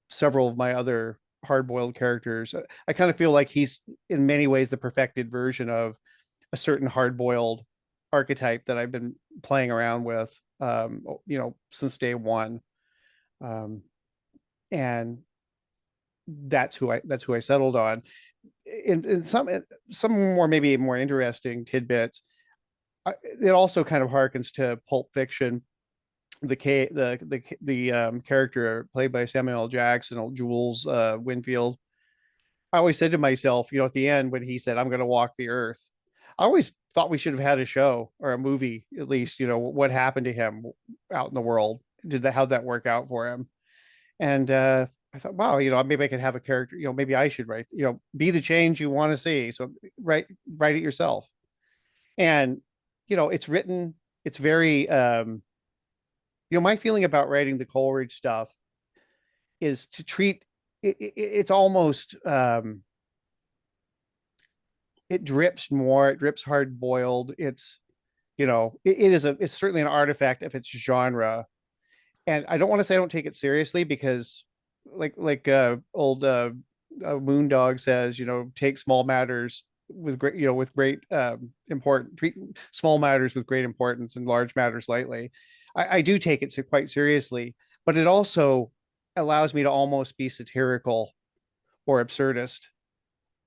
several of my other hard-boiled characters. I kind of feel like he's in many ways the perfected version of a certain hard-boiled archetype that I've been playing around with, since day one. And that's who I settled on. In some more, maybe more interesting tidbits, it also kind of harkens to Pulp Fiction. The character played by Samuel L. Jackson, Jules Winfield. I always said to myself, at the end when he said, "I'm going to walk the earth," I always thought we should have had a show or a movie, at least, what happened to him out in the world. How'd that work out for him? And I thought, wow, maybe I could have a character, maybe I should write, be the change you want to see. So write it yourself. And, it's written, it's very, my feeling about writing the Coleridge stuff is to treat it's almost, it drips hard boiled. It's, it's certainly an artifact of its genre. And I don't want to say I don't take it seriously, because like old Moondog says, take small matters with great important, treat small matters with great importance and large matters lightly. I do take it quite seriously, but it also allows me to almost be satirical or absurdist,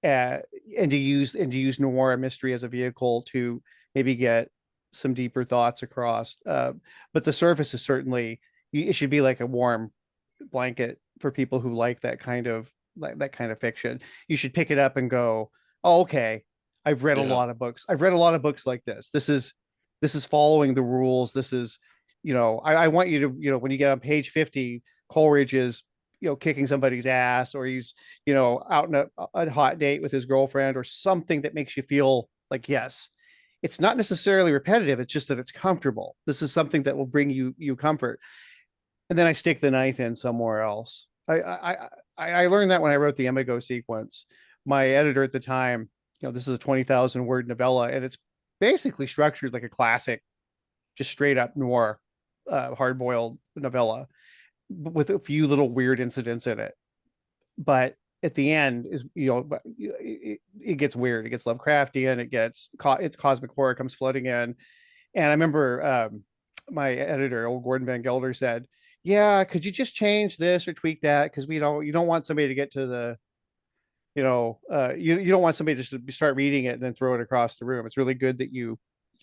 and to use noir and mystery as a vehicle to maybe get some deeper thoughts across. But the surface is certainly, it should be like a warm blanket for people who like that kind of fiction. You should pick it up and go, oh, okay, I've read a lot of books. I've read a lot of books like this. This is following the rules. This is, I want you to, when you get on page 50, Coleridge is, kicking somebody's ass, or he's, out in a hot date with his girlfriend, or something that makes you feel like, yes, it's not necessarily repetitive. It's just that it's comfortable. This is something that will bring you comfort. And then I stick the knife in somewhere else. I learned that when I wrote the Emigo sequence. My editor at the time, this is a 20,000 word novella, and it's basically structured like a classic, just straight up noir, hard boiled novella, with a few little weird incidents in it. But at the end is, it gets weird. It gets Lovecraftian. It's cosmic horror comes flooding in. And I remember my editor, old Gordon Van Gelder, said, "Yeah, could you just change this or tweak that? Because you don't want somebody to get to the, you don't want somebody just to start reading it and then throw it across the room. It's really good that you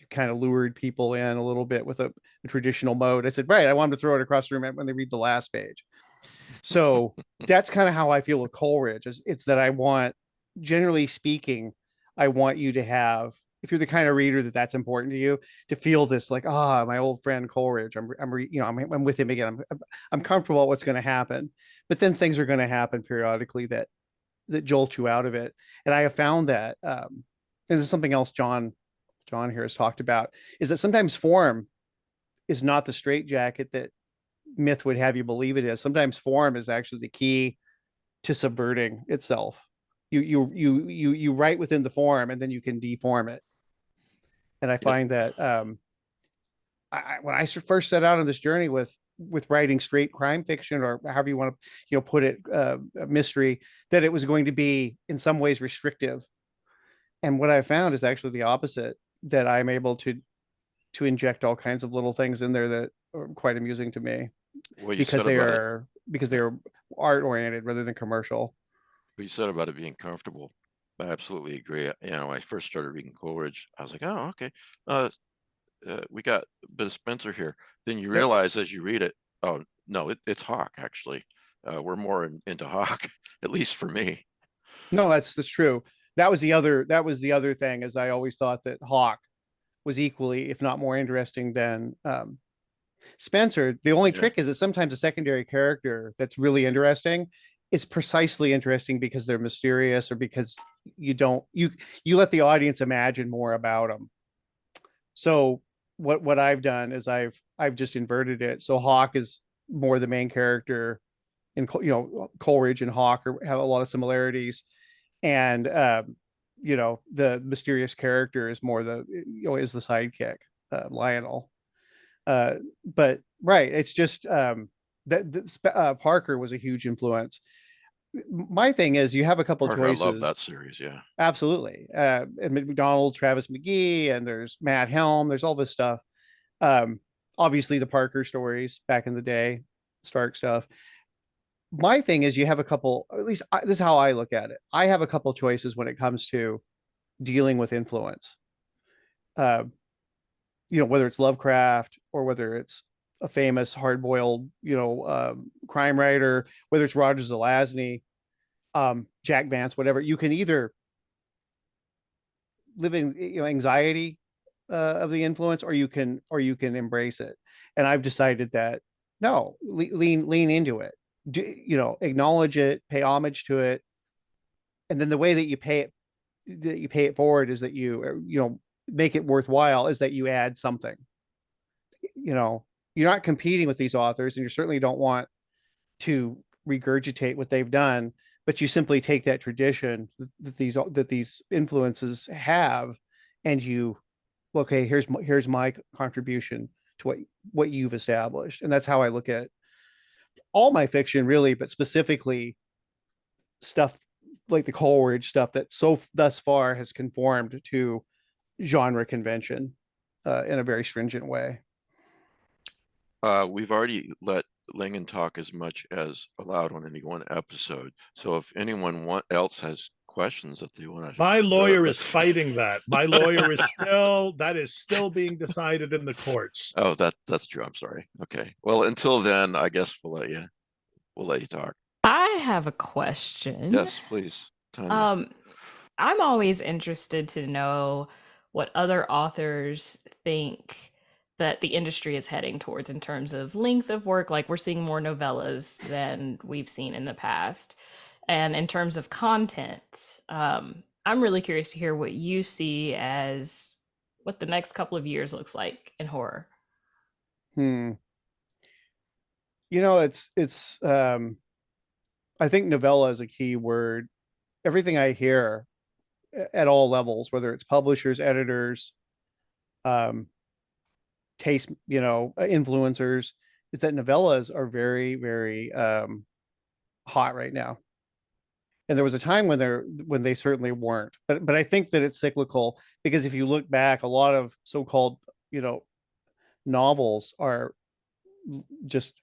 kind of lured people in a little bit with a traditional mode." I said, "Right, I want them to throw it across the room when they read the last page." So that's kind of how I feel with Coleridge. It's that I want, generally speaking, I want you to have, if you're the kind of reader that's important to you, to feel this like, my old friend Coleridge. I'm with him again. I'm comfortable with what's going to happen, but then things are going to happen periodically that jolt you out of it. And I have found that, and this is something else John here has talked about, is that sometimes form is not the straitjacket that myth would have you believe it is. Sometimes form is actually the key to subverting itself. You write within the form, and then you can deform it. And I find that when I first set out on this journey with writing straight crime fiction, or however you want to put it, a mystery, that it was going to be in some ways restrictive. And what I found is actually the opposite, that I'm able to inject all kinds of little things in there that are quite amusing to me, because they are art oriented rather than commercial. What you said about it being comfortable, I absolutely agree. When I first started reading Coleridge, I was like, oh, okay. We got a bit of Spencer here. Then you realize as you read it, oh no, it's Hawk actually. We're more into Hawk, at least for me. No, that's true. That was the other thing, is I always thought that Hawk was equally, if not more interesting than Spencer. The only trick is that sometimes a secondary character that's really interesting is precisely interesting because they're mysterious, or because you let the audience imagine more about them. So what I've done is I've just inverted it. So Hawk is more the main character, and Coleridge and Hawk have a lot of similarities, and the mysterious character is more is the sidekick, Lionel. But right, it's just that Parker was a huge influence. My thing is, you have a couple choices. I love that series. Yeah, absolutely. And McDonald, Travis McGee, and there's Matt Helm. There's all this stuff. Obviously the Parker stories back in the day, Stark stuff. My thing is, you have a couple, at least this is how I look at it. I have a couple choices when it comes to dealing with influence. Whether it's Lovecraft, or whether it's a famous hard-boiled, crime writer, whether it's Roger Zelazny, Jack Vance, whatever. You can either live in anxiety of the influence, or you can embrace it. And I've decided that no, lean into it. Acknowledge it, pay homage to it, and then the way that you pay it forward is that you make it worthwhile, is that you add something. You're not competing with these authors, and you certainly don't want to regurgitate what they've done, but you simply take that tradition that these influences have, and here's my contribution to what you've established. And that's how I look at all my fiction, really, but specifically stuff like the Coleridge stuff that thus far has conformed to genre convention in a very stringent way. We've already let Lingen talk as much as allowed on any one episode. So if anyone else has questions that they want to, my lawyer is fighting that. My lawyer is still being decided in the courts. Oh, that's true. I'm sorry. Okay. Well, until then, I guess we'll let you talk. I have a question. Yes, please. Tanya. I'm always interested to know what other authors think that the industry is heading towards in terms of length of work. Like, we're seeing more novellas than we've seen in the past. And in terms of content, I'm really curious to hear what you see as what the next couple of years looks like in horror. It's I think novella is a key word. Everything I hear at all levels, whether it's publishers, editors, taste, influencers, is that novellas are very, very hot right now. And there was a time when they certainly weren't. But I think that it's cyclical, because if you look back, a lot of so-called, novels are just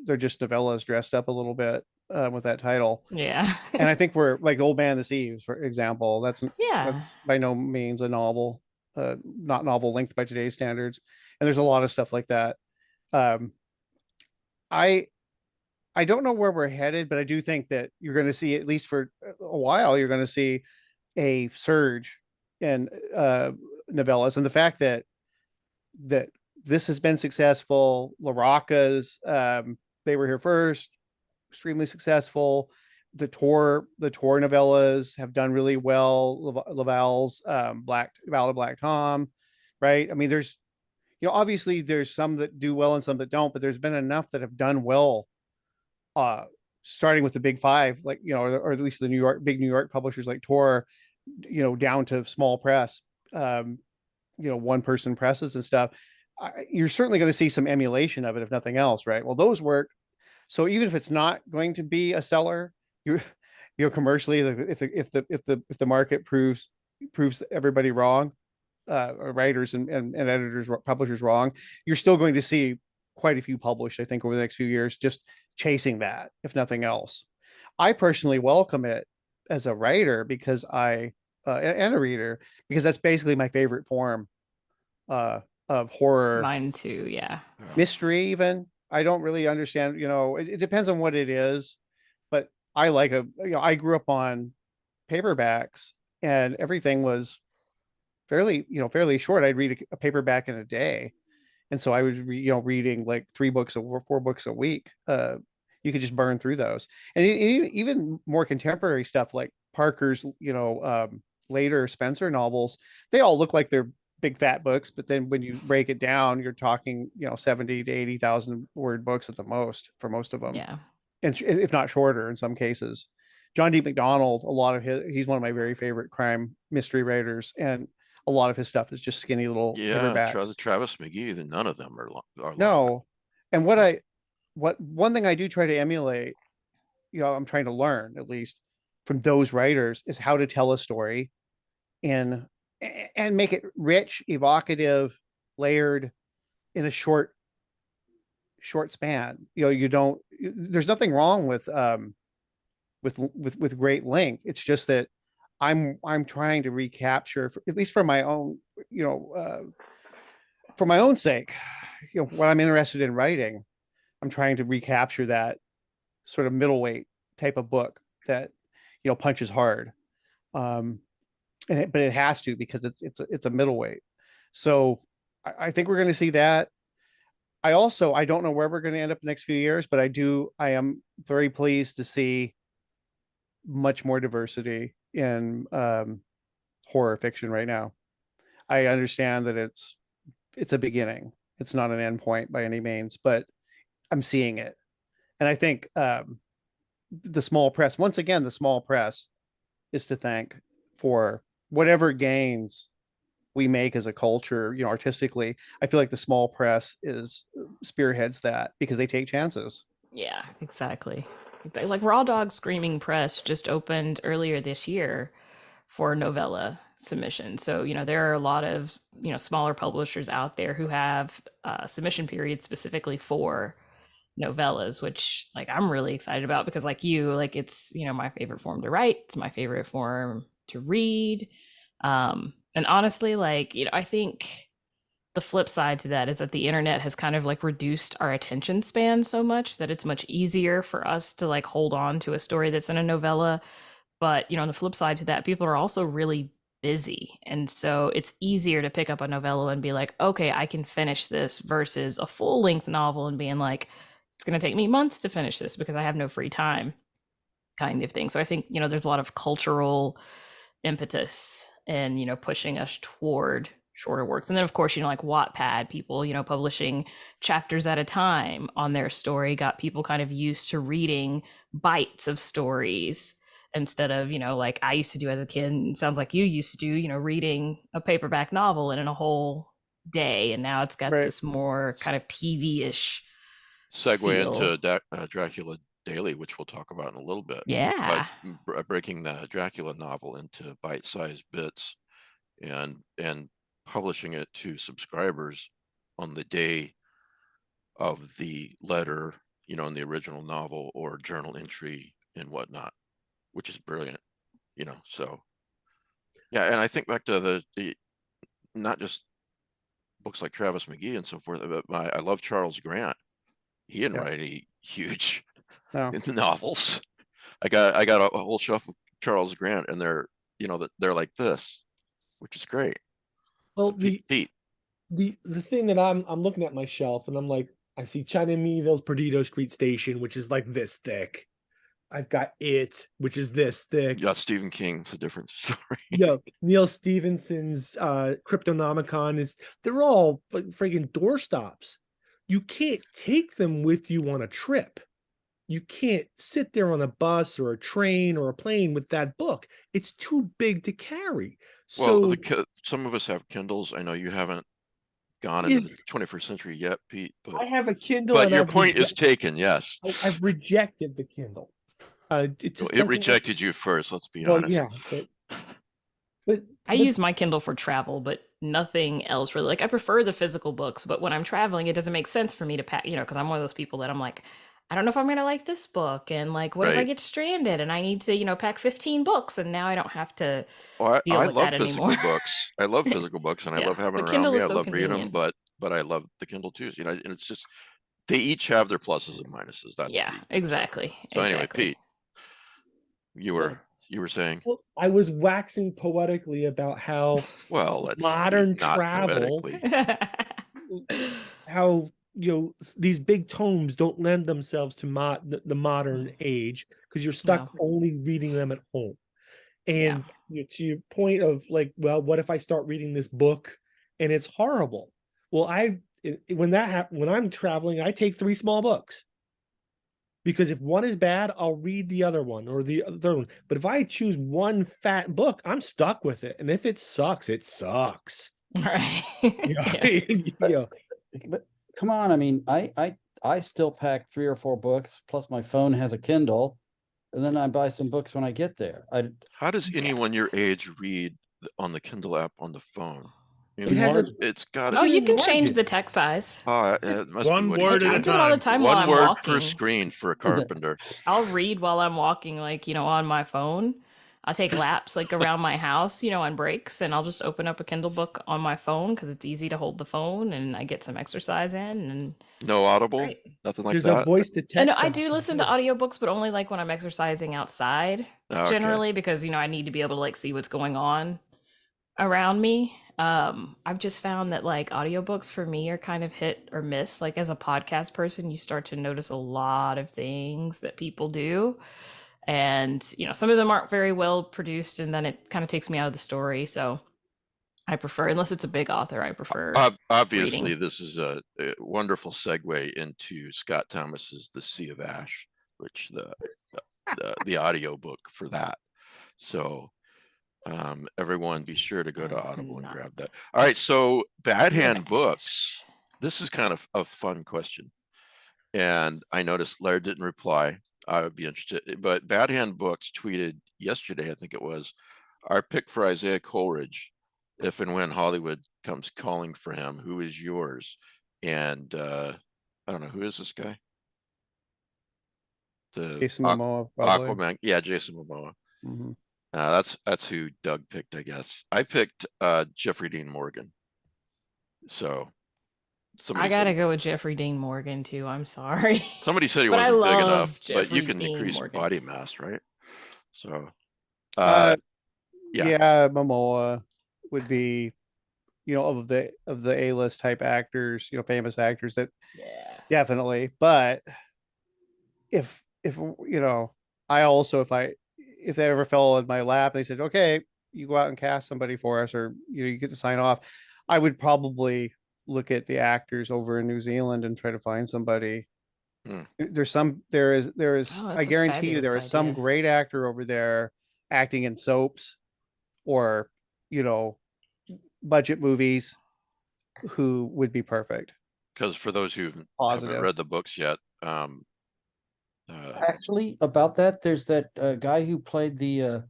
they're just novellas dressed up a little bit with that title. Yeah. And I think we're like Old Man and the Thieves, for example. That's Yeah. by no means a novel, not novel length by today's standards. And there's a lot of stuff like that. Um, I I don't know where we're headed, but I do think that you're going to see, at least for a while, you're going to see a surge in novellas, and the fact that this has been successful. LaRocca's, they were here first, extremely successful. The Tor novellas have done really well. Laval's Ballad of Black Tom, right? I mean, there's obviously there's some that do well and some that don't, but there's been enough that have done well, starting with the big five, like, or at least the big New York publishers like Tor, down to small press, one person presses and stuff. You're certainly going to see some emulation of it, if nothing else, right? Well, those work. So even if it's not going to be a seller, commercially, if the market proves everybody wrong, or writers and editors, publishers wrong, you're still going to see quite a few published, I think, over the next few years, just chasing that, if nothing else. I personally welcome it as a writer because and a reader, because that's basically my favorite form of horror. Mine too, yeah. Mystery, even. I don't really understand, it depends on what it is, but I like I grew up on paperbacks, and everything was fairly short. I'd read a paperback in a day. And so I was, reading like 3 books or 4 books a week. You could just burn through those. And even more contemporary stuff like Parker's, later Spencer novels, they all look like they're big fat books, but then when you break it down, you're talking, 70 to 80,000 word books at the most for most of them. Yeah. And if not shorter in some cases. John D. MacDonald, he's one of my very favorite crime mystery writers, and a lot of his stuff is just skinny little paperbacks. Travis McGee, none of them are long. No. And one thing I do try to emulate, I'm trying to learn, at least from those writers, is how to tell a story and make it rich, evocative, layered in a short span. There's nothing wrong with great length. It's just that I'm trying to recapture, at least for my own, for my own sake, what I'm interested in writing. I'm trying to recapture that sort of middleweight type of book that, punches hard. But it has to, because it's a middleweight. So I think we're going to see that. I don't know where we're going to end up the next few years, but I am very pleased to see much more diversity in horror fiction right now. I understand that it's a beginning. It's not an end point by any means, but I'm seeing it. And I think the small press, once again, the small press is to thank for whatever gains we make as a culture, artistically. I feel like the small press spearheads that, because they take chances. Yeah, exactly. Like Raw Dog Screaming Press just opened earlier this year for novella submission. So, there are a lot of, smaller publishers out there who have submission periods specifically for novellas, which I'm really excited about, because it's, my favorite form to write. It's my favorite form to read. And honestly, I think the flip side to that is that the internet has kind of reduced our attention span so much that it's much easier for us to hold on to a story that's in a novella. But, on the flip side to that, people are also really busy. And so it's easier to pick up a novella and be like, okay, I can finish this, versus a full length novel and being like, it's going to take me months to finish this because I have no free time, kind of thing. So I think, there's a lot of cultural impetus and, pushing us toward shorter works. And then, of course, like Wattpad, people, publishing chapters at a time on their story, got people kind of used to reading bites of stories instead of, like I used to do as a kid, and sounds like you used to do, reading a paperback novel in a whole day. And now it's got this more kind of TV-ish segue feel. into Dracula daily, which we'll talk about in a little bit. Yeah. But breaking the Dracula novel into bite-sized bits and publishing it to subscribers on the day of the letter, you know, in the original novel or journal entry and whatnot, which is brilliant, you know. So yeah, and I think back to the not just books like Travis McGee and so forth, but I love Charles Grant. He didn't write any huge novels. I got a whole shelf of Charles Grant, and they're, you know, they're like this, which is great. Well, So Pete. the thing that I'm looking at my shelf, and I'm like, I see China Meadville's Perdido Street Station, which is like this thick. I've got It, which is this thick. Yeah, Stephen King's a different story. Yeah, Neil Stephenson's Cryptonomicon they're all friggin' doorstops. You can't take them with you on a trip. You can't sit there on a bus or a train or a plane with that book. It's too big to carry. Well, So some of us have Kindles. I know you haven't gone into the 21st century yet, Pete. But I have a Kindle. But your point is taken. Yes, I've rejected the Kindle. It rejected you first. Let's be honest. Yeah, but I use my Kindle for travel, but nothing else really. Like, I prefer the physical books, but when I'm traveling, it doesn't make sense for me to pack, you know, because I'm one of those people that I'm like, I don't know if I'm going to like this book. And like, what if I get stranded and I need to, you know, pack 15 books and now I don't have to deal with that anymore. Books. I love physical books, and I love having them around me. I love reading them, but I love the Kindle too. You know, and it's just, they each have their pluses and minuses. That's exactly. So anyway, Pete, you were saying? Well, I was waxing poetically about how modern travel, how, you know, these big tomes don't lend themselves to the modern age, because you're stuck only reading them at home. And you know, to your point of like, well, what if I start reading this book and it's horrible? Well, when I'm traveling, I take 3 small books. Because if one is bad, I'll read the other one or the third one. But if I choose one fat book, I'm stuck with it. And if it sucks, it sucks. Right. But come on, I mean, I still pack 3 or 4 books, plus my phone has a Kindle, and then I buy some books when I get there. How does anyone your age read on the Kindle app on the phone? It's got. Oh, you can change the text size. It must one be word at a I do it all the time. time while I'm One word walking. per screen for a carpenter. I'll read while I'm walking, like, you know, on my phone. I'll take laps like around my house, you know, on breaks, and I'll just open up a Kindle book on my phone because it's easy to hold the phone, and I get some exercise in. And no Audible, nothing like There's that. a voice to text. And I do listen to audiobooks, but only like when I'm exercising outside, generally, because, you know, I need to be able to like see what's going on around me. I've just found that like audiobooks for me are kind of hit or miss. Like, as a podcast person, you start to notice a lot of things that people do, and you know, some of them aren't very well produced, and then it kind of takes me out of the story. So I prefer, unless it's a big author, I prefer obviously reading. This is a wonderful segue into Scott Thomas's The Sea of Ash, which the audio book for that. So everyone be sure to go to Audible and grab that. All right, so Bad Hand Books, this is kind of a fun question, and I noticed Laird didn't reply. I would be interested, but Bad Hand Books tweeted yesterday, I think it was, our pick for Isaiah Coleridge, if and when Hollywood comes calling for him. Who is yours? And I don't know, who is this guy? Jason Momoa, probably. Aquaman. Yeah, Jason Momoa. Mm-hmm. That's who Doug picked, I guess. I picked Jeffrey Dean Morgan. So I gotta go with Jeffrey Dean Morgan too. I'm sorry. Somebody said he wasn't big enough, but you can increase body mass, right? So yeah, Momoa would be, you know, of the A-list type actors, you know, famous actors, that definitely. But if you know, I also, if they ever fell in my lap and they said, okay, you go out and cast somebody for us, or you know, you get to sign off, I would probably look at the actors over in New Zealand and try to find somebody. There is I guarantee you there is some great actor over there acting in soaps or, you know, budget movies who would be perfect. Because for those who haven't read the books yet, Actually, about that, there's that guy who played the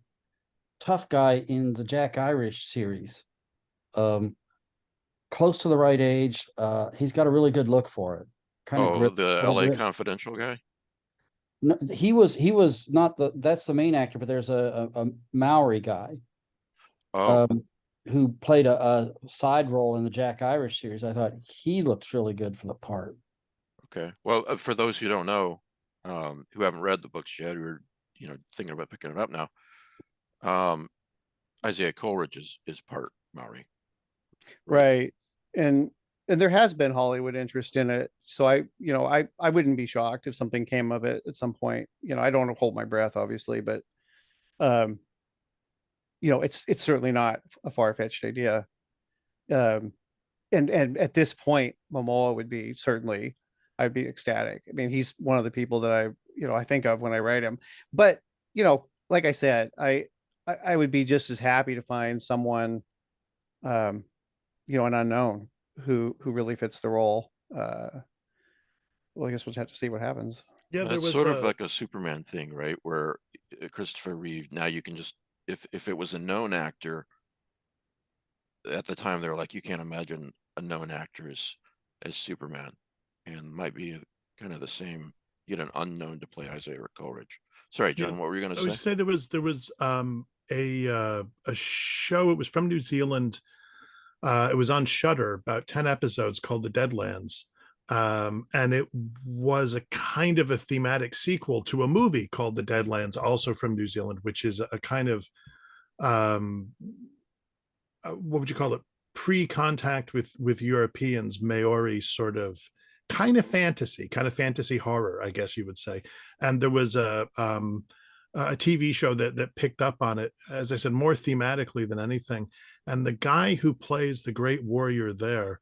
tough guy in the Jack Irish series. Close to the right age. He's got a really good look for it. Kind of Oh, the LA Confidential guy? No, he was not that's the main actor, but there's a Maori guy who played a side role in the Jack Irish series. I thought he looked really good for the part. Okay. Well, for those who don't know, who haven't read the books yet, or thinking about picking it up now, Isaiah Coleridge is part Maori. Right. And there has been Hollywood interest in it. So I wouldn't be shocked if something came of it at some point. I don't want to hold my breath, obviously, but it's certainly not a far-fetched idea. And at this point, Momoa would be certainly, I'd be ecstatic. I mean, he's one of the people that I think of when I write him. But like I said, I would be just as happy to find someone, an unknown who really fits the role. Well, I guess we'll just have to see what happens. Yeah, there was sort of like a Superman thing, right? Where Christopher Reeve, now you can just, if it was a known actor, at the time they were like, you can't imagine a known actor as Superman, and might be kind of the same. Get an unknown to play Isaiah Coleridge. Sorry, John, what were you going to say? I would say there was a show. It was from New Zealand. It was on Shudder, about 10 episodes, called The Deadlands. And it was a kind of a thematic sequel to a movie called The Deadlands, also from New Zealand, which is a kind of what would you call it? Pre-contact with Europeans, Maori sort of kind of fantasy horror, I guess you would say. And there was a TV show that picked up on it, as I said, more thematically than anything. And the guy who plays the great warrior there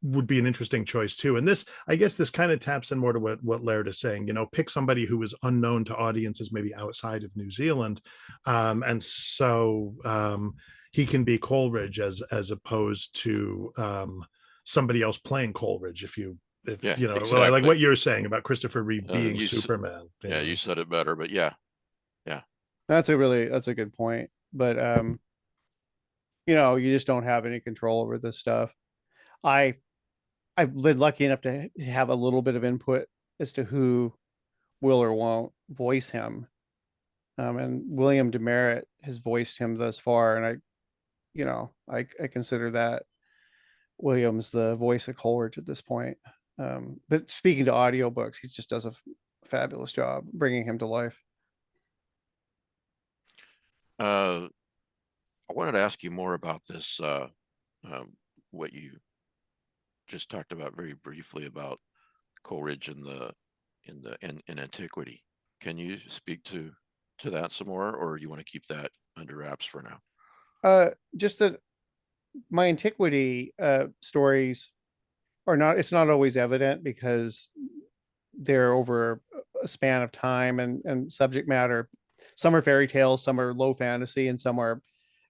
would be an interesting choice too. And I guess this kind of taps in more to what Laird is saying. Pick somebody who is unknown to audiences, maybe outside of New Zealand, and so he can be Coleridge as opposed to somebody else playing Coleridge. Exactly. Well, I like what you're saying about Christopher Reeve being Superman. You said it better, but yeah. That's a good point. But you just don't have any control over this stuff. I've been lucky enough to have a little bit of input as to who will or won't voice him. And William Demerit has voiced him thus far, and I consider that Williams the voice of Coleridge at this point. But speaking to audiobooks, he just does a fabulous job bringing him to life. I wanted to ask you more about this, what you just talked about very briefly about Coleridge in antiquity. Can you speak to that some more, or you want to keep that under wraps for now? Just that my antiquity stories it's not always evident, because they're over a span of time and subject matter. Some are fairy tales, some are low fantasy, and some are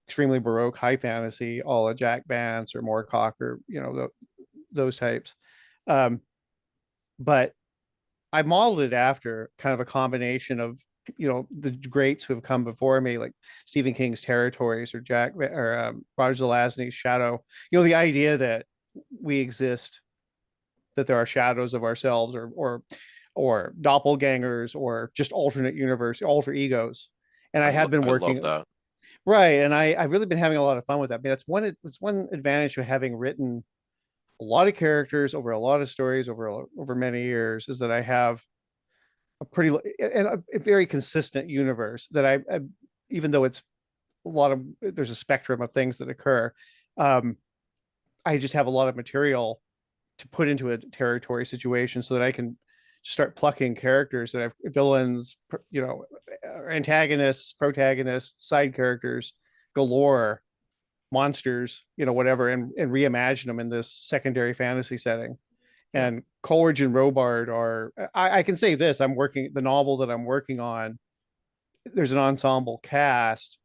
extremely Baroque high fantasy, all a Jack Vance or Moorcock, or those types. But I modeled it after kind of a combination of the greats who have come before me, like Stephen King's Territories or Roger Zelazny's Shadow. The idea that we exist, that there are shadows of ourselves, or doppelgangers, or just alternate universe, alter egos. And I have been working. I love that. Right, and I've really been having a lot of fun with that. I mean, that's one advantage of having written a lot of characters over a lot of stories over many years, is that I have a very consistent universe that I even though it's there's a spectrum of things that occur. I just have a lot of material to put into a territory situation, so that I can just start plucking characters that have villains, antagonists, protagonists, side characters galore, monsters, whatever, and reimagine them in this secondary fantasy setting. And Coleridge and Robard are, I can say this, the novel that I'm working on, there's an ensemble cast.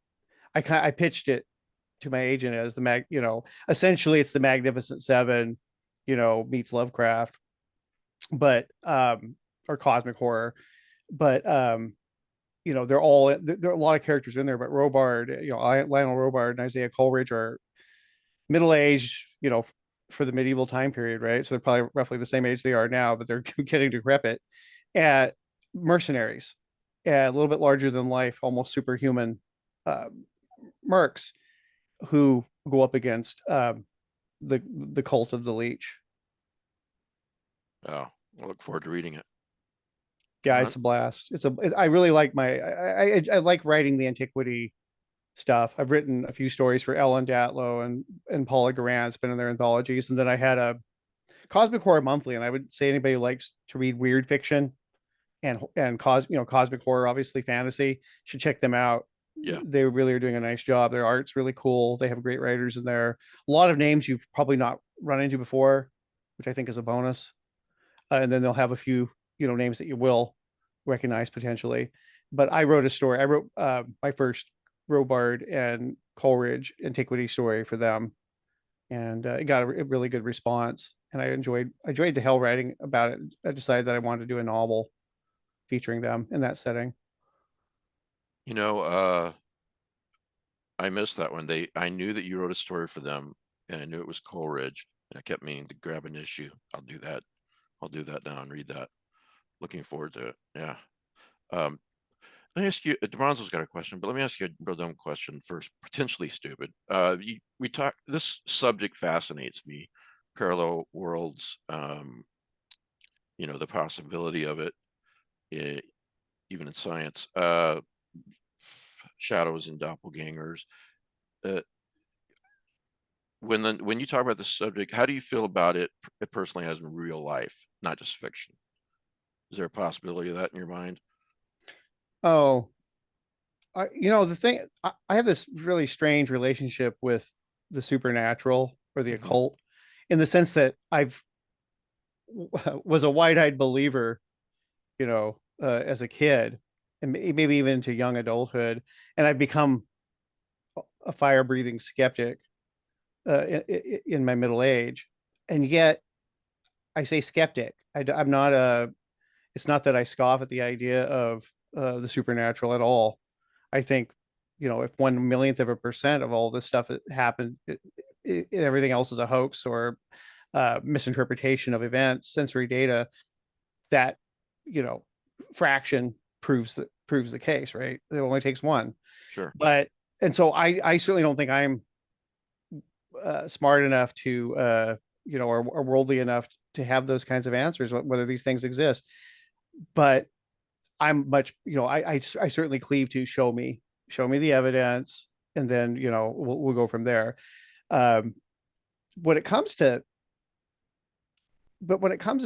I pitched it to my agent as essentially it's the Magnificent Seven, meets Lovecraft. But or cosmic horror, but there are a lot of characters in there, but Robard, Lionel Robard and Isaiah Coleridge are middle-aged, for the medieval time period, right? So they're probably roughly the same age they are now, but they're getting decrepit. At mercenaries, a little bit larger than life, almost superhuman mercs who go up against the cult of the Leech. Oh, I look forward to reading it. Yeah, it's a blast. I really like I like writing the antiquity stuff. I've written a few stories for Ellen Datlow and Paula Garant's been in their anthologies, and then I had a Cosmic Horror Monthly, and I would say anybody who likes to read weird fiction and cosmic horror, obviously fantasy, should check them out. Yeah, they really are doing a nice job. Their art's really cool. They have great writers in there. A lot of names you've probably not run into before, which I think is a bonus. And then they'll have a few names that you will recognize potentially. But I wrote my first Robard and Coleridge antiquity story for them, and it got a really good response. And I enjoyed the hell writing about it. I decided that I wanted to do a novel featuring them in that setting. I missed that one. I knew that you wrote a story for them, and I knew it was Coleridge, and I kept meaning to grab an issue. I'll do that now and read that. Looking forward to it. Yeah. Let me ask you, DeBronzo's got a question, but let me ask you a real dumb question first, potentially stupid. This subject fascinates me, parallel worlds, the possibility of it, even in science, shadows and doppelgangers. When you talk about this subject, how do you feel about it personally as in real life, not just fiction? Is there a possibility of that in your mind? Oh, the thing, I have this really strange relationship with the supernatural or the occult, in the sense that was a wide-eyed believer, as a kid, and maybe even into young adulthood, and I've become a fire-breathing skeptic in my middle age, and yet I say skeptic. I'm not it's not that I scoff at the idea of the supernatural at all. I think, if 1/1,000,000% of all this stuff that happened, everything else is a hoax or misinterpretation of events, sensory data, that, fraction proves the case, right? It only takes one. Sure. And so I certainly don't think I'm smart enough to, or worldly enough to have those kinds of answers, whether these things exist. But I'm much, I certainly cleave to show me the evidence, and then, we'll go from there. When it comes to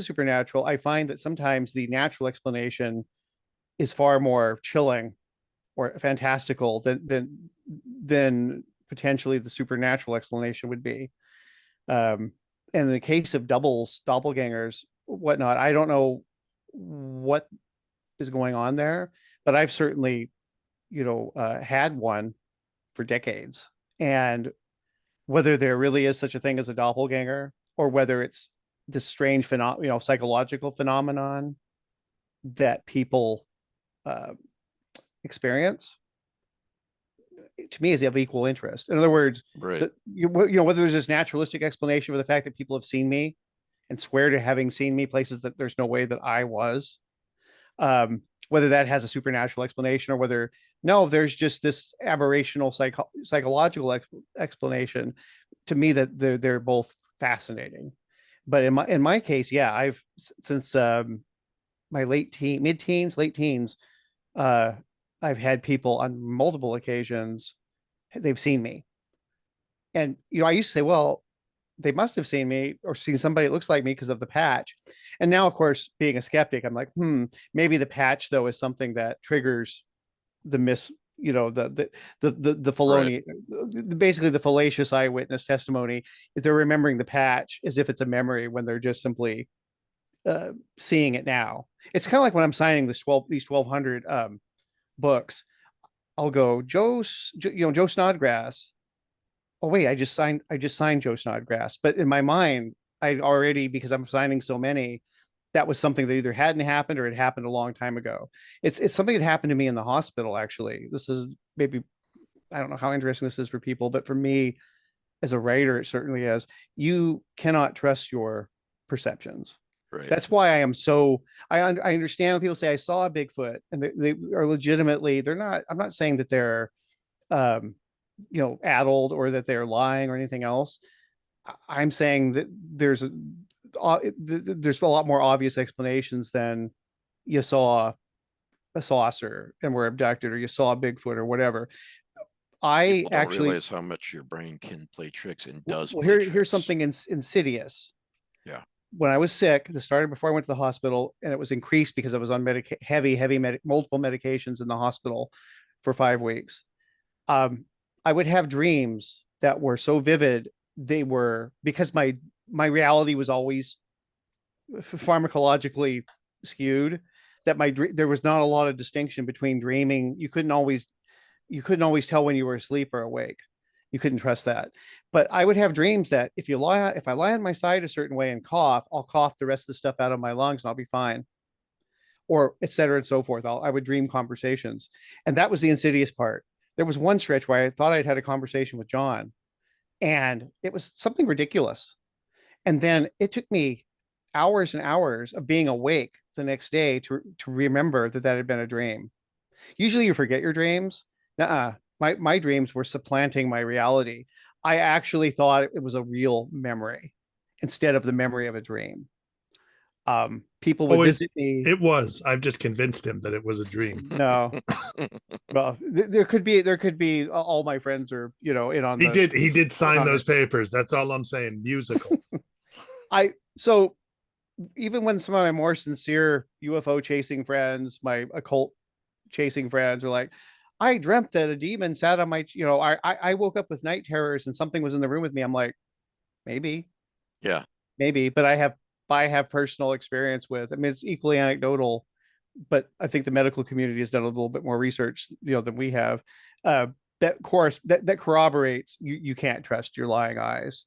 supernatural, I find that sometimes the natural explanation is far more chilling or fantastical than potentially the supernatural explanation would be. And in the case of doppelgangers, whatnot, I don't know what is going on there, but I've certainly, had one for decades. And whether there really is such a thing as a doppelganger, or whether it's this strange psychological phenomenon that people experience, to me is of equal interest. In other words, right. Whether there's this naturalistic explanation for the fact that people have seen me and swear to having seen me places that there's no way that I was, whether that has a supernatural explanation, or whether there's just this aberrational psychological explanation. To me, that they're both fascinating. But in my case, yeah, I've since my late teens, I've had people on multiple occasions, they've seen me. And, I used to say, well, they must have seen me or seen somebody that looks like me because of the patch. And now, of course, being a skeptic, I'm like, maybe the patch, though, is something that triggers the the Filoni, basically the fallacious eyewitness testimony, is they're remembering the patch as if it's a memory when they're just simply seeing it now. It's kind of like when I'm signing these 1,200 books, I'll go, Joe Snodgrass. Oh wait, I just signed Joe Snodgrass. But in my mind, I'd already, because I'm signing so many, that was something that either hadn't happened or it happened a long time ago. It's something that happened to me in the hospital, actually. This is maybe, I don't know how interesting this is for people, but for me as a writer, it certainly is. You cannot trust your perceptions. Right. That's why I am so, I understand when people say I saw a Bigfoot, and they are legitimately, they're not, I'm not saying that they're, addled or that they're lying or anything else. I'm saying that there's a lot more obvious explanations than you saw a saucer and were abducted, or you saw a Bigfoot or whatever. I People don't actually realize how much your brain can play tricks and does. Well, play here's tricks. something insidious. Yeah. When I was sick, this started before I went to the hospital, and it was increased because I was on multiple medications in the hospital for 5 weeks. I would have dreams that were so vivid. They were, because my reality was always pharmacologically skewed, that there was not a lot of distinction between dreaming. You couldn't always tell when you were asleep or awake. You couldn't trust that. But I would have dreams that if I lie on my side a certain way and cough, I'll cough the rest of the stuff out of my lungs and I'll be fine, or et cetera and so forth. I would dream conversations. And that was the insidious part. There was one stretch where I thought I'd had a conversation with John, and it was something ridiculous. And then it took me hours and hours of being awake the next day to remember that had been a dream. Usually you forget your dreams. My dreams were supplanting my reality. I actually thought it was a real memory instead of the memory of a dream. People would visit me. It was. I've just convinced him that it was a dream. No. Well, there could be all my friends are, in on. He did sign those papers. That's all I'm saying. Musical. So even when some of my more sincere UFO chasing friends, my occult chasing friends are like, I dreamt that a demon sat on my, I woke up with night terrors and something was in the room with me. I'm like, maybe. Yeah. Maybe, but I have personal experience with. I mean, it's equally anecdotal, but I think the medical community has done a little bit more research, than we have. That corroborates you can't trust your lying eyes.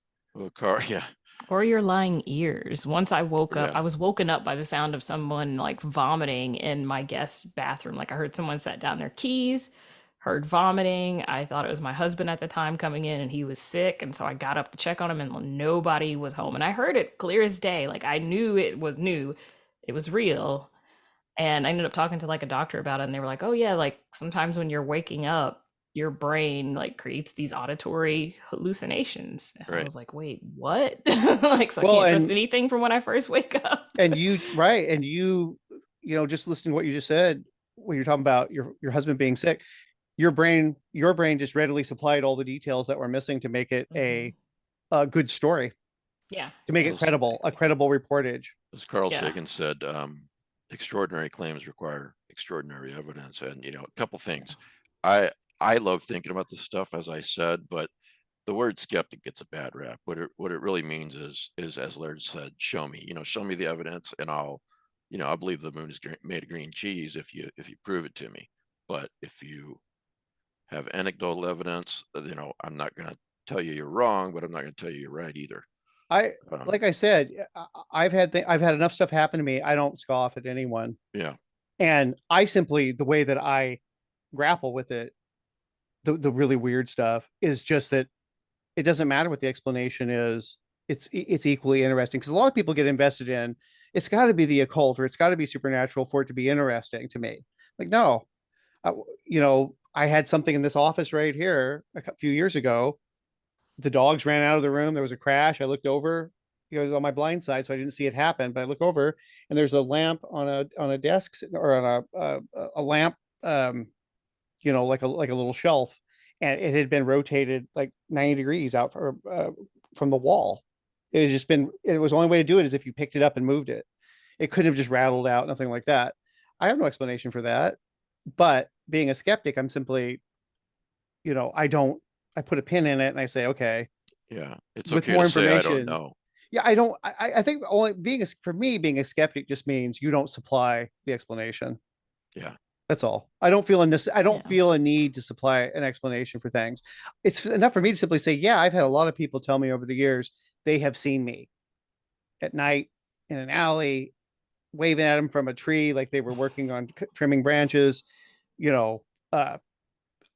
Yeah. Or your lying ears. Once I woke up, I was woken up by the sound of someone like vomiting in my guest bathroom. Like I heard someone set down their keys, heard vomiting. I thought it was my husband at the time coming in, and he was sick. And so I got up to check on him, and nobody was home. And I heard it clear as day. Like I knew it was real. And I ended up talking to like a doctor about it, and they were like, oh yeah, like sometimes when you're waking up, your brain like creates these auditory hallucinations. And I was like, wait, what? Like, so I can't trust anything from when I first wake up. And you just listening to what you just said, when you're talking about your husband being sick, your brain just readily supplied all the details that were missing to make it a good story. Yeah. To make it credible, a credible reportage. As Carl Sagan said, extraordinary claims require extraordinary evidence. And, a couple things. I love thinking about this stuff, as I said, but the word skeptic gets a bad rap. What it really means is as Laird said, show me, show me the evidence, and I'll believe the moon is made of green cheese if you prove it to me. But if you have anecdotal evidence, I'm not going to tell you you're wrong, but I'm not going to tell you you're right either. Like I said, I've had enough stuff happen to me. I don't scoff at anyone. Yeah. And I simply, the way that I grapple with it, the really weird stuff, is just that it doesn't matter what the explanation is. It's equally interesting, because a lot of people get invested in, it's got to be the occult or it's got to be supernatural for it to be interesting to me. Like, no, I had something in this office right here a few years ago. The dogs ran out of the room. There was a crash. I looked over, it was on my blind side, so I didn't see it happen. But I look over, and there's a lamp on a desk, or on a lamp, like a little shelf, and it had been rotated like 90 degrees out from the wall. It was the only way to do it is if you picked it up and moved it. It couldn't have just rattled out, nothing like that. I have no explanation for that. But being a skeptic, I'm simply, I put a pin in it and I say, okay. Yeah, it's with okay more to say I information. don't know. Yeah, I think being a skeptic just means you don't supply the explanation. Yeah. That's all. I don't feel a need to supply an explanation for things. It's enough for me to simply say, yeah, I've had a lot of people tell me over the years they have seen me at night in an alley waving at them from a tree like they were working on trimming branches, on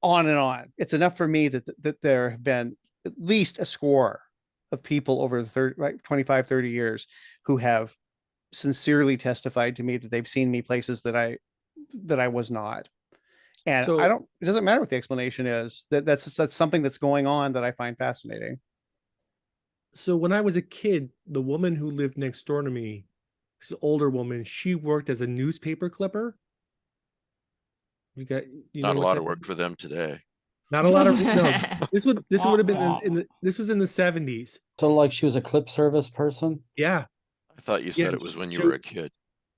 and on. It's enough for me that there have been at least a score of people over 25, 30 years who have sincerely testified to me that they've seen me places that I was not. And So- it doesn't matter what the explanation is. That's something that's going on that I find fascinating. So when I was a kid, the woman who lived next door to me, she's an older woman, she worked as a newspaper clipper. Not a lot of work for them today. Not a lot of no. This would have been this was in the 70s. So like she was a clip service person? Yeah. I thought you said it was when you were a kid.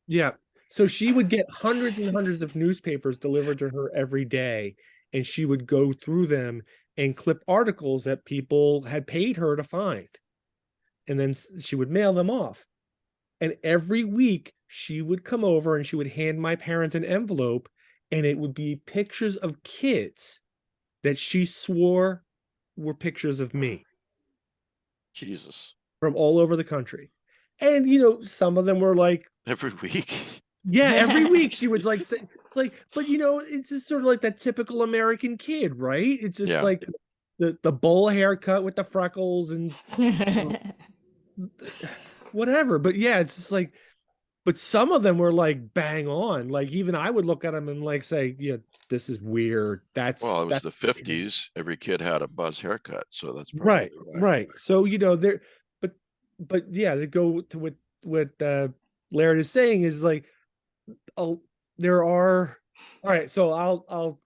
Yeah. So she would get hundreds and hundreds of newspapers delivered to her every day, and she would go through them and clip articles that people had paid her to find. And then she would mail them off. And every week she would come over and she would hand my parents an envelope, and it would be pictures of kids that she swore were pictures of me. Jesus. From all over the country. And, some of them were like... Every week? Yeah, every week she would like say, it's like, but it's just sort of like that typical American kid, right? It's just like the bowl haircut with the freckles and whatever. But yeah, it's just like, but some of them were like bang on. Like even I would look at them and like say, yeah, this is weird. It was the 50s. Every kid had a buzz haircut, so that's right. So there, but yeah, to go to what Laird is saying is like, there are all right. So I'll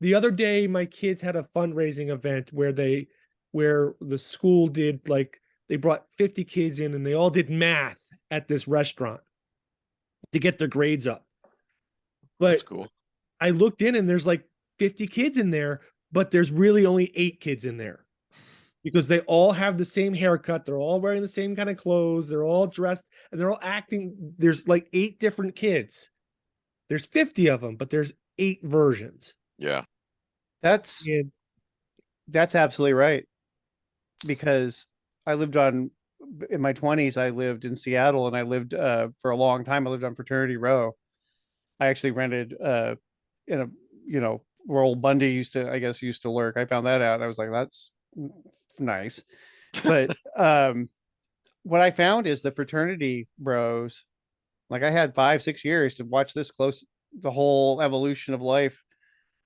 the other day my kids had a fundraising event where the school did like they brought 50 kids in and they all did math at this restaurant to get their grades up. But that's cool. I looked in and there's like 50 kids in there, but there's really only 8 kids in there because they all have the same haircut. They're all wearing the same kind of clothes. They're all dressed and they're all acting. There's like 8 different kids. There's 50 of them, but there's 8 versions. Yeah. That's absolutely right. Because I lived in my 20s, I lived in Seattle and I lived for a long time. I lived on Fraternity Row. I actually rented in a, where old Bundy used to lurk. I found that out. I was like, that's nice. But what I found is the fraternity bros, like I had 5-6 years to watch this close, the whole evolution of life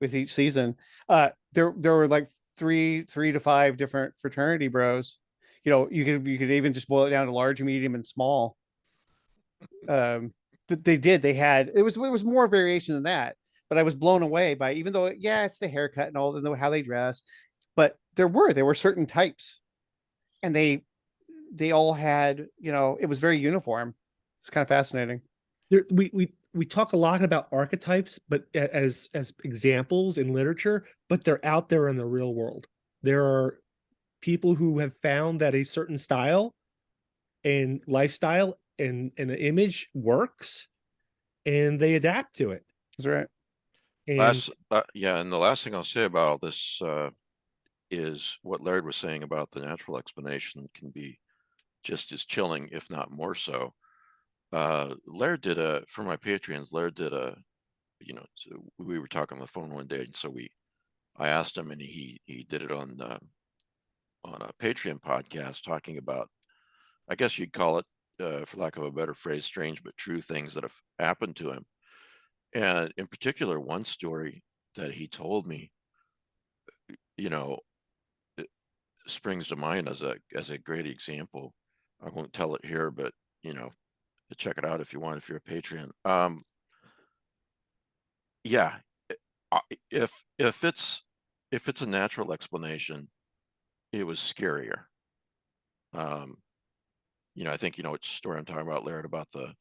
with each season. There were like 3 to 5 different fraternity bros. You could even just boil it down to large, medium, and small. But they had it was more variation than that. But I was blown away by, even though it's the haircut and all, and how they dress, but there were certain types, and they all had, it was very uniform. It's kind of fascinating. We talk a lot about archetypes, but as examples in literature, but they're out there in the real world. There are people who have found that a certain style and lifestyle and an image works, and they adapt to it. That's right. And the last thing I'll say about all this is what Laird was saying about the natural explanation can be just as chilling, if not more so. Laird did for my Patreons, Laird did so we were talking on the phone one day, and so I asked him, and he did it on a Patreon podcast talking about, I guess you'd call it, for lack of a better phrase, strange but true things that have happened to him. And in particular, one story that he told me, it springs to mind as a great example. I won't tell it here, but check it out if you want, if you're a Patreon. If it's a natural explanation, it was scarier. I think you know which story I'm talking about, Laird, about the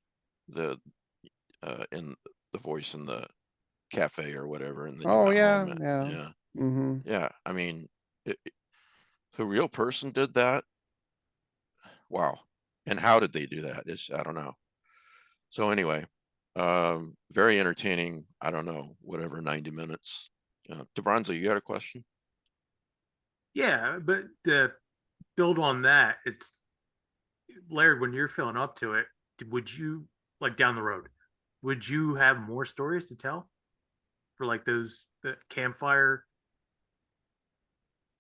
in the voice in the cafe or whatever. And yeah. Mm-hmm. Yeah. I mean, if a real person did that, wow. And how did they do that? I don't know. So anyway, very entertaining. I don't know, whatever, 90 minutes. DeBronzo, you got a question? Yeah, but to build on that, it's Laird, when you're feeling up to it, would you like down the road, would you have more stories to tell for like those the campfire?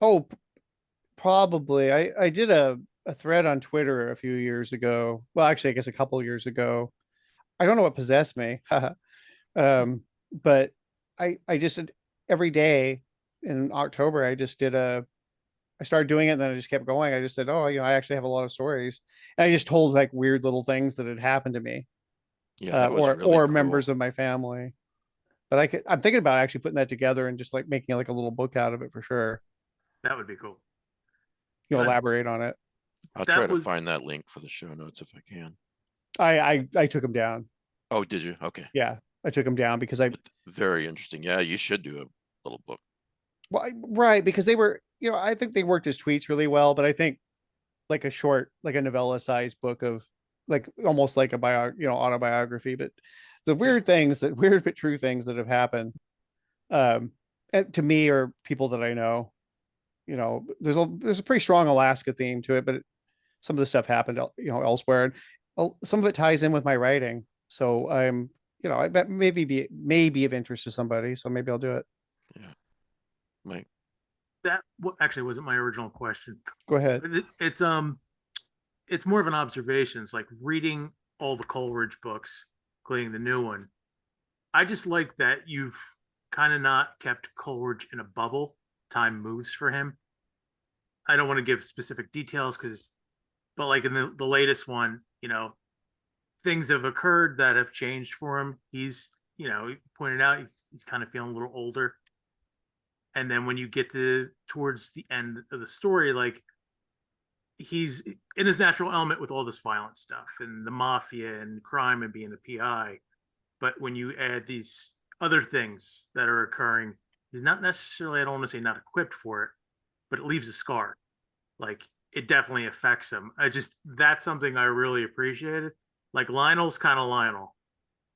Oh, probably. I did a thread on Twitter a few years ago. Well, actually, I guess a couple years ago. I don't know what possessed me. But I just every day in October I started doing it and then I just kept going. I just said, oh, I actually have a lot of stories. And I just told like weird little things that had happened to me, Yeah, that was really or cool. members of my family. But I'm thinking about actually putting that together and just like making like a little book out of it for sure. That would be cool. Elaborate on it. I'll that try to was- find that link for the show notes if I can. I took them down. Oh, did you? Okay. Yeah, I took them down because Very interesting. Yeah, you should do a little book. well, right, because they were, I think they worked as tweets really well, but I think like a short, like a novella sized book of like almost like a autobiography, but the weird things that weird but true things that have happened and to me or people that I know, there's a pretty strong Alaska theme to it, but some of the stuff happened, elsewhere, and some of it ties in with my writing. So I'm, I bet maybe of interest to somebody. So maybe I'll do it. Yeah. Mike. That actually wasn't my original question. Go ahead. It's more of an observation. It's like reading all the Coleridge books, including the new one. I just like that you've kind of not kept Coleridge in a bubble. Time moves for him. I don't want to give specific details but like in the latest one, things have occurred that have changed for him. He's, he pointed out he's kind of feeling a little older. And then when you get towards the end of the story, like he's in his natural element with all this violent stuff and the mafia and crime and being the PI. But when you add these other things that are occurring, he's not necessarily, I don't want to say not equipped for it, but it leaves a scar. Like it definitely affects him. That's something I really appreciated. Like Lionel's kind of Lionel,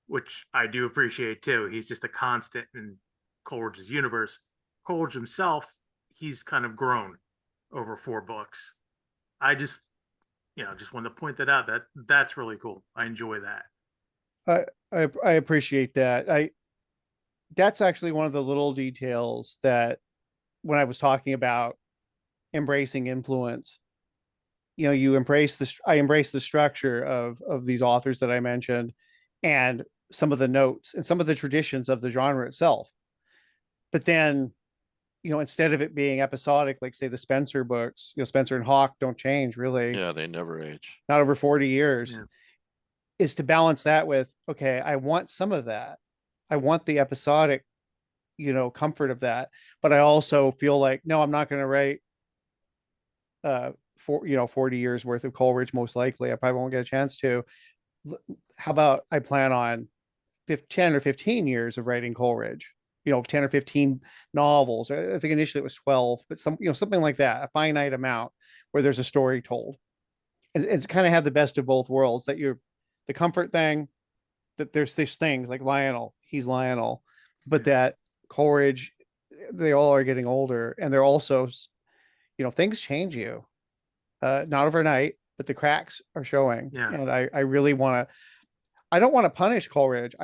which I do appreciate too. He's just a constant in Coleridge's universe. Coleridge himself, he's kind of grown over 4 books. I just wanted to point that out. That's really cool. I enjoy that. I appreciate that. That's actually one of the little details that when I was talking about embracing influence, I embrace the structure of these authors that I mentioned and some of the notes and some of the traditions of the genre itself. But then, instead of it being episodic, like say the Spencer books, Spencer and Hawk don't change really. Yeah, they never age. Not over 40 years. Yeah. Is to balance that with, okay, I want some of that. I want the episodic, comfort of that. But I also feel like, no, I'm not going to write 40 years worth of Coleridge, most likely. I probably won't get a chance to. How about I plan on 10 or 15 years of writing Coleridge? 10 or 15 novels. I think initially it was 12, but something like that, a finite amount where there's a story told. And kind of have the best of both worlds, that the comfort thing, that there's these things like Lionel, he's Lionel, but that Coleridge, they all are getting older and they're also, things change you. Not overnight, but the cracks are showing. Yeah. And I really I don't want to punish Coleridge.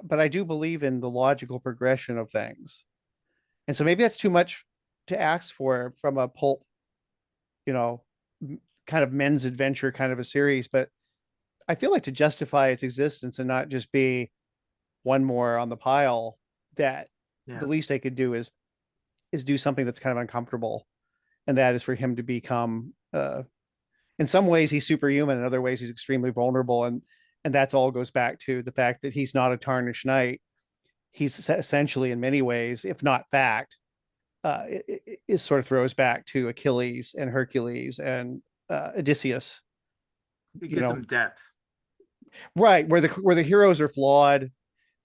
But I do believe in the logical progression of things. And so maybe that's too much to ask for from a pulp, kind of men's adventure kind of a series. But I feel like to justify its existence and not just be one more on the pile, that the least I could do is do something that's kind of uncomfortable. And that is for him to become, in some ways he's superhuman, in other ways he's extremely vulnerable. And that's all goes back to the fact that he's not a tarnished knight. He's essentially, in many ways, if not fact, it sort of throws back to Achilles and Hercules and Odysseus. It gives them depth. Right, where the heroes are flawed.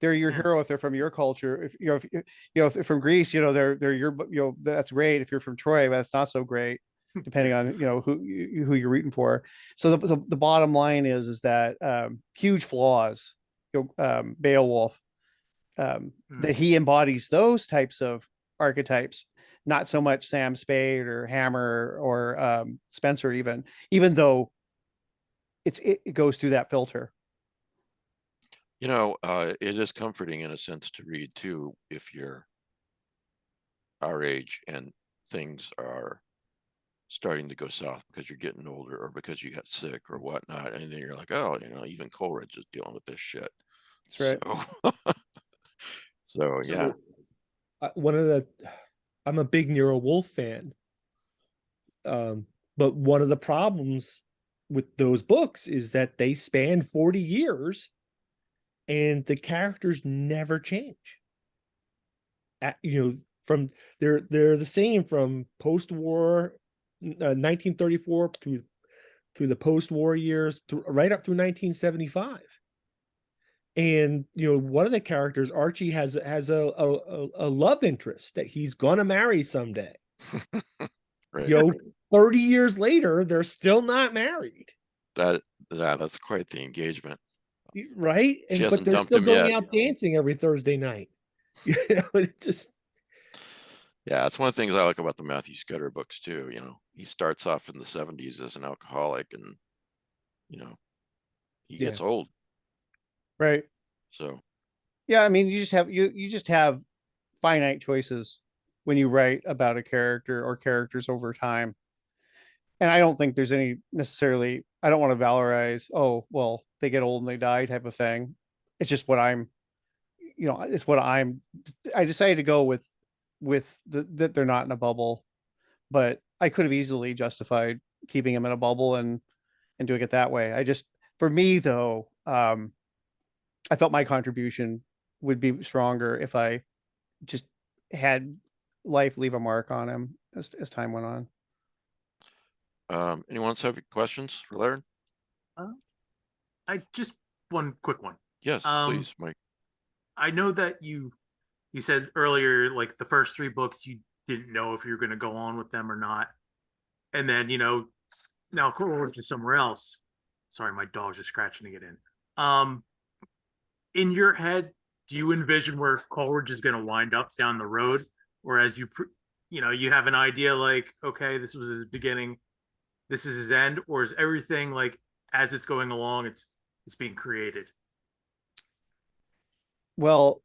They're your hero if they're from your culture. If if they're from Greece, they're your that's great. If you're from Troy, that's not so great, depending on who you're rooting for. So the bottom line is that huge flaws. Beowulf, that he embodies those types of archetypes, not so much Sam Spade or Hammer or Spencer, even though it goes through that filter. You know, it is comforting in a sense to read too, if you're our age and things are starting to go south because you're getting older or because you got sick or whatnot. And then you're like, oh, you know, even Coleridge is dealing with this shit. That's right. So, so yeah. One of the, I'm a big Nero Wolfe fan. But one of the problems with those books is that they span 40 years and the characters never change. You know, from they're the same from post-war 1934 through the post-war years, right up through 1975. And you know, one of the characters, Archie, has a love interest that he's gonna marry someday. Right. You know, 30 years later, they're still not married. That's quite the engagement. Right? She And but hasn't they're dumped still him going yet. out dancing every Thursday night. You know, it just Yeah, that's one of the things I like about the Matthew Scudder books too. You know, he starts off in the 70s as an alcoholic and, you know, he gets old. Right. So Yeah, I mean, you just have finite choices when you write about a character or characters over time. And I don't think there's any necessarily, I don't want to valorize, oh, well, they get old and they die type of thing. It's just what I'm, you know, it's what I decided to go with that they're not in a bubble, but I could have easily justified keeping them in a bubble and doing it that way. For me though, I felt my contribution would be stronger if I just had life leave a mark on him as time went on. anyone else have questions for Laird? I just one quick one. Yes, please, Mike. I know that you said earlier, like the first 3 books, you didn't know if you were going to go on with them or not. And then, you know, now Coleridge is somewhere else. Sorry, my dog's just scratching to get in. In your head, do you envision where Coleridge is going to wind up down the road? Or as you know, you have an idea like, okay, this was his beginning, this is his end? Or is everything like, as it's going along, it's being created? Well,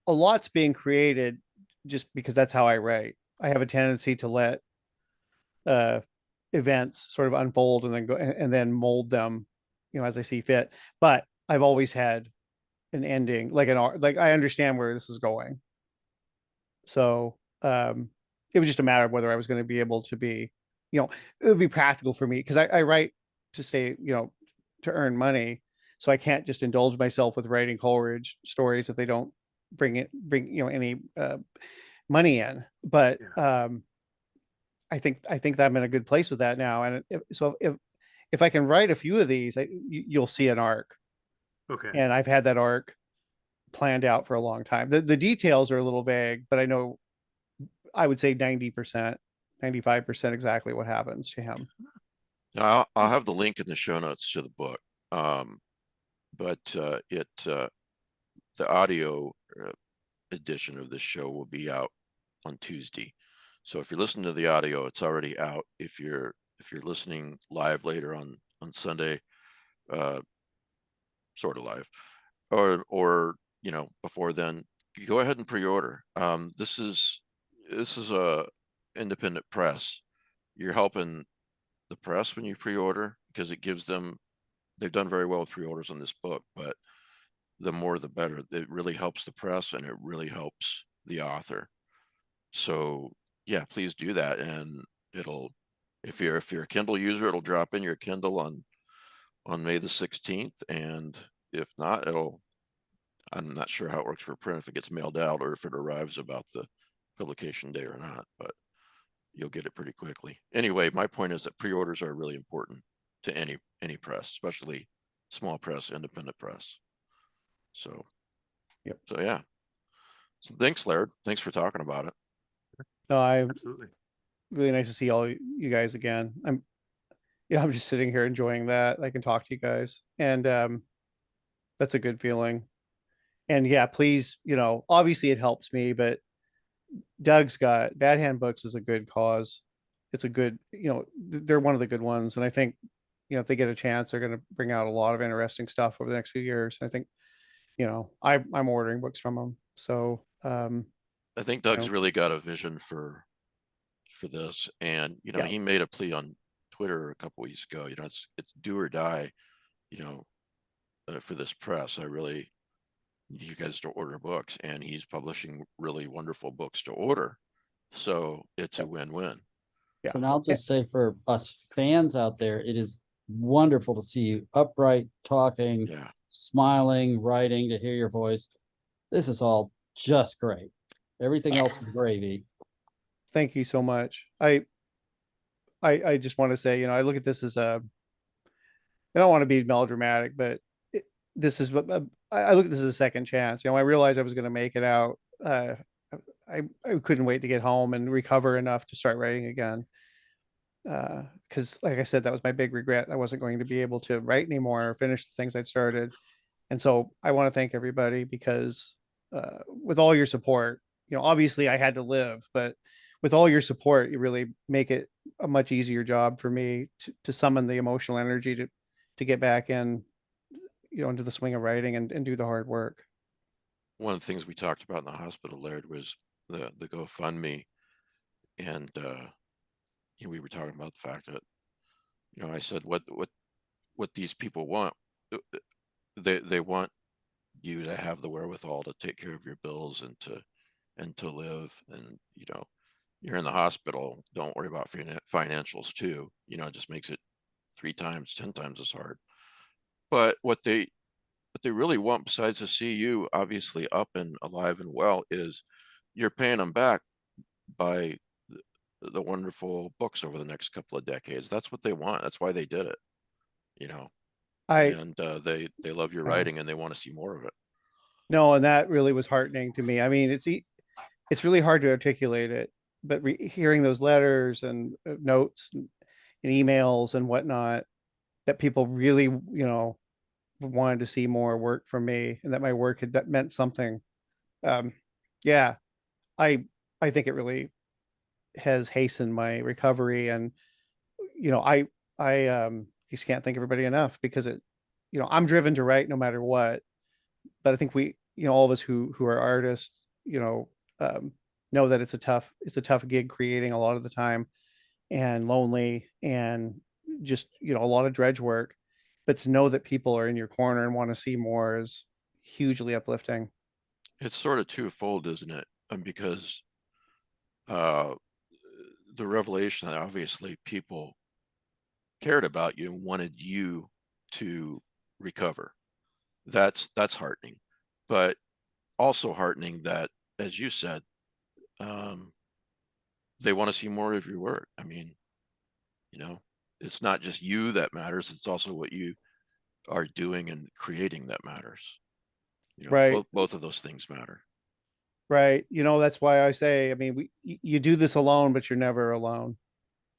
a lot's being created just because that's how I write. I have a tendency to let events sort of unfold and then go and then mold them, you know, as I see fit. But I've always had an ending, like I understand where this is going. So it was just a matter of whether I was going to be able to be, you know, it would be practical for me because I write to stay, you know, to earn money. So I can't just indulge myself with writing Coleridge stories if they don't bring you know any money in. But I think that I'm in a good place with that now. And if I can write a few of these, you'll see an arc. Okay. And I've had that arc planned out for a long time. The details are a little vague, but I know, I would say 90%, 95% exactly what happens to him. I'll have the link in the show notes to the book. But the audio edition of this show will be out on Tuesday. So if you're listening to the audio, it's already out. If you're listening live later on Sunday, sort of live, or you know, before then, you go ahead and pre-order. This is a independent press. You're helping the press when you pre-order because it gives them, they've done very well with pre-orders on this book, but the more the better. It really helps the press and it really helps the author. So yeah, please do that. And it'll, if you're a Kindle user, it'll drop in your Kindle on May the 16th. And if not, I'm not sure how it works for print, if it gets mailed out or if it arrives about the publication day or not, but you'll get it pretty quickly. Anyway, my point is that pre-orders are really important to any press, especially small press, independent press. So, yep. So yeah. So thanks, Laird. Thanks for talking about it. No, Absolutely. Really nice to see all you guys again. I'm just sitting here enjoying that. I can talk to you guys, and that's a good feeling. And yeah, please, you know, obviously it helps me, but Doug's got Bad Hand Books is a good cause. It's a good, you know, they're one of the good ones, and I think, you know, if they get a chance, they're going to bring out a lot of interesting stuff over the next few years. I think, I'm ordering books from him. So I think Doug's really got a vision for this, and Yeah. he made a plea on Twitter a couple weeks ago. It's do or die, for this press. I really need you guys to order books, and he's publishing really wonderful books to order. So it's a win-win. Yeah. So now I'll just say for us fans out there, it is wonderful to see you upright, talking, smiling, writing, to hear your voice. This is all just great. Everything else is gravy. Thank you so much. I just want to say, I look at this as I don't want to be melodramatic, but this is what I look at this as a second chance. I realized I was going to make it out. I couldn't wait to get home and recover enough to start writing again. Because like I said, that was my big regret. I wasn't going to be able to write anymore or finish the things I'd started. And so I want to thank everybody because with all your support, obviously I had to live, but with all your support, you really make it a much easier job for me to summon the emotional energy to get back in, into the swing of writing and do the hard work. One of the things we talked about in the hospital, Laird, was the GoFundMe, and we were talking about the fact that I said what these people want, they want you to have the wherewithal to take care of your bills and to live, and you're in the hospital, don't worry about financials too. It just makes it 3 times 10 times as hard. But what they really want, besides to see you obviously up and alive and well, is you're paying them back by the wonderful books over the next couple of decades. That's what they want. That's why they did it, and they love your writing and they want to see more of it. No, and that really was heartening to me. I mean, it's really hard to articulate it, but hearing those letters and notes and emails and whatnot, that people really, wanted to see more work from me and that my work had meant something. Yeah, I think it really has hastened my recovery, and I just can't thank everybody enough because I'm driven to write no matter what. But I think we, all of us who are artists, know that it's a tough gig creating a lot of the time, and lonely, and just a lot of dredge work. But to know that people are in your corner and want to see more is hugely uplifting. It's sort of twofold, isn't it? Because the revelation that obviously people cared about you and wanted you to recover. That's heartening, but also heartening that, as you said, they want to see more of your work. I mean, it's not just you that matters. It's also what you are doing and creating that matters. Right. Both of those things matter. Right. That's why I say, I mean, you do this alone, but you're never alone.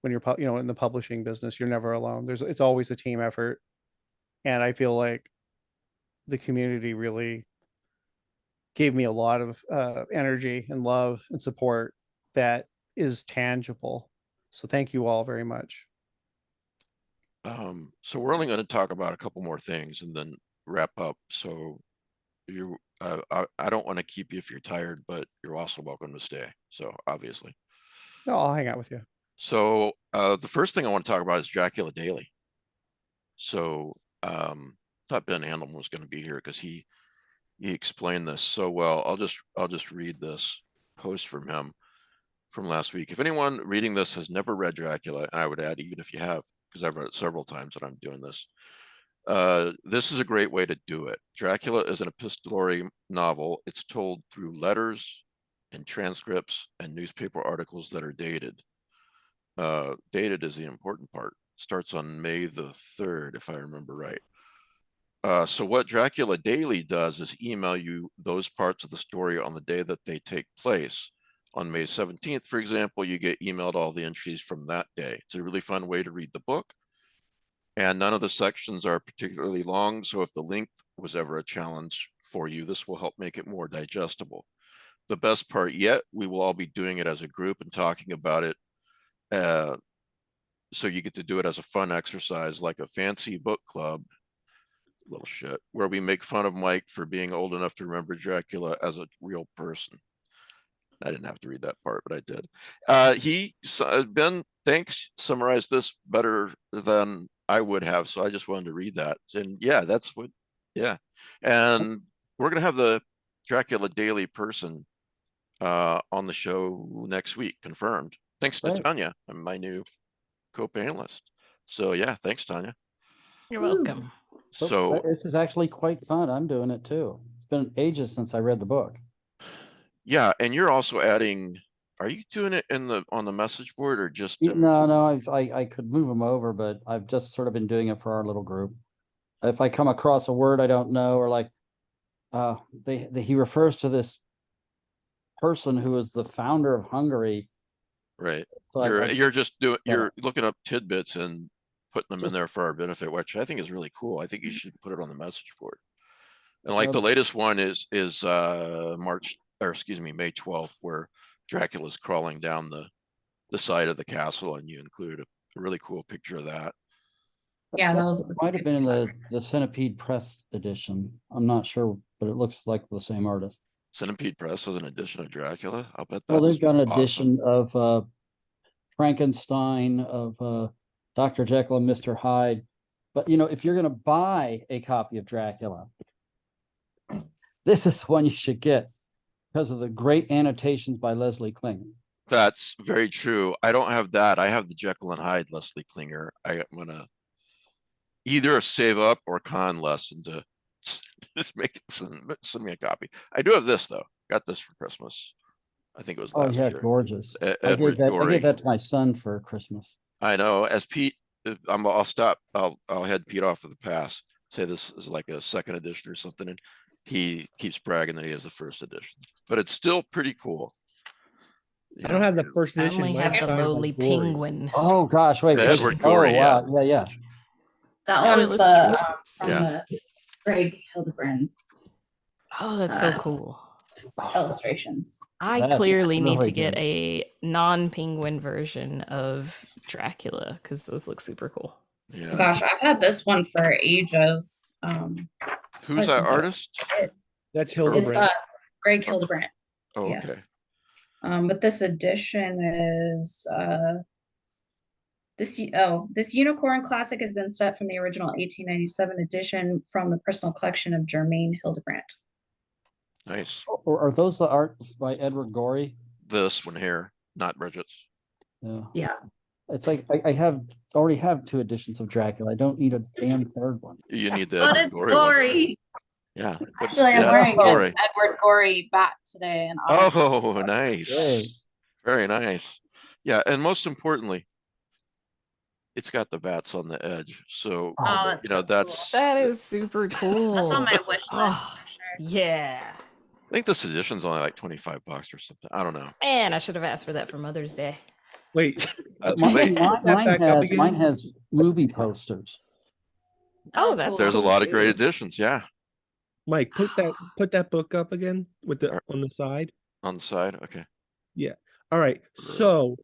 When you're, in the publishing business, you're never alone. It's always a team effort. And I feel like the community really gave me a lot of energy and love and support that is tangible. So thank you all very much. So we're only going to talk about a couple more things and then wrap up. So I don't want to keep you if you're tired, but you're also welcome to stay. So obviously. No, I'll hang out with you. So the first thing I want to talk about is Dracula Daily. So thought Ben Handelman was going to be here because he explained this so well. I'll just read this post from him from last week. If anyone reading this has never read Dracula, and I would add even if you have, because I've read it several times that I'm doing this, this is a great way to do it. Dracula is an epistolary novel. It's told through letters and transcripts and newspaper articles that are dated. Dated is the important part. Starts on May the 3rd, if I remember right. So what Dracula Daily does is email you those parts of the story on the day that they take place. On May 17th, for example, you get emailed all the entries from that day. It's a really fun way to read the book. And none of the sections are particularly long, so if the length was ever a challenge for you, this will help make it more digestible. The best part yet, we will all be doing it as a group and talking about it. So you get to do it as a fun exercise, like a fancy book club. little shit where we make fun of Mike for being old enough to remember Dracula as a real person. I didn't have to read that part, but I did. Ben, thanks, summarized this better than I would have, so I just wanted to read that. And yeah, that's what, yeah. And we're gonna have the Dracula Daily person on the show next week, confirmed. Thanks to Right. Tanya, my new co-panelist. So yeah, thanks, Tanya. You're welcome. So this is actually quite fun. I'm doing it too. It's been ages since I read the book. yeah, and you're also adding. Are you doing it in the on the message board or just? No. I could move them over, but I've just sort of been doing it for our little group. If I come across a word I don't know, or like, he refers to this person who is the founder of Hungary. Right. So You're just doing. You're looking up tidbits and putting them in there for our benefit, which I think is really cool. I think you should put it on the message board. And like the latest one is May 12th, where Dracula's crawling down the side of the castle, and you include a really cool picture of that. Yeah, that was might have been in the Centipede Press edition. I'm not sure, but it looks like the same artist. Centipede Press is an edition of Dracula. I'll bet that's well, they've got an awesome. edition of Frankenstein, of Dr. Jekyll and Mr. Hyde. But if you're going to buy a copy of Dracula, this is the one you should get because of the great annotations by Leslie Klinger. That's very true. I don't have that. I have the Jekyll and Hyde Leslie Klinger. I'm gonna either save up or con lesson to just send me a copy. I do have this though. Got this for Christmas. I think it was last year. Gorgeous. I Edward gave that to my son for Christmas. I know. As Pete, I'll stop. I'll head Pete off of the pass. Say this is like a second edition or something, and he keeps bragging that he has the first edition, but it's still pretty cool. I don't have the first I edition. only Mine have the signed by lowly Gory. penguin. Oh gosh, wait. Edward Gorey, wow. Yeah. that No one's the from Yeah. the Greg Hildebrand Oh, that's so cool. illustrations. I That's clearly need really to get good. a non-penguin version of Dracula because those look super cool. Yeah. Gosh, I've had this one for ages. Who's that artist? That's It's Hildebrand. Greg Hildebrand. Oh, yeah. okay. But this edition is this unicorn classic has been set from the original 1897 edition from the personal collection of Germaine Hildebrandt. Nice. Or are those the art by Edward Gorey? This one here, not Bridget's. Yeah. It's like I already have 2 editions of Dracula. I don't need a damn third one. You need the But Edward it's Gorey one. gory. Yeah. Actually, I'm Yeah, wearing Gorey. an Edward Gorey bat today. And Oh, nice. Great. Very nice. Yeah, and most importantly, it's got the bats on the edge. So that's so that's That is super cool. That's on my wish list Oh, for sure. yeah. I think this edition's only like $25 or something. I don't know. Man, I should have asked for that for Mother's Day. Wait, That's too late. Mine has movie posters. Oh, that's There's a cool lot of too. great editions. Yeah. Mike, put that book up again with the on the side. On the side. Okay. All right. So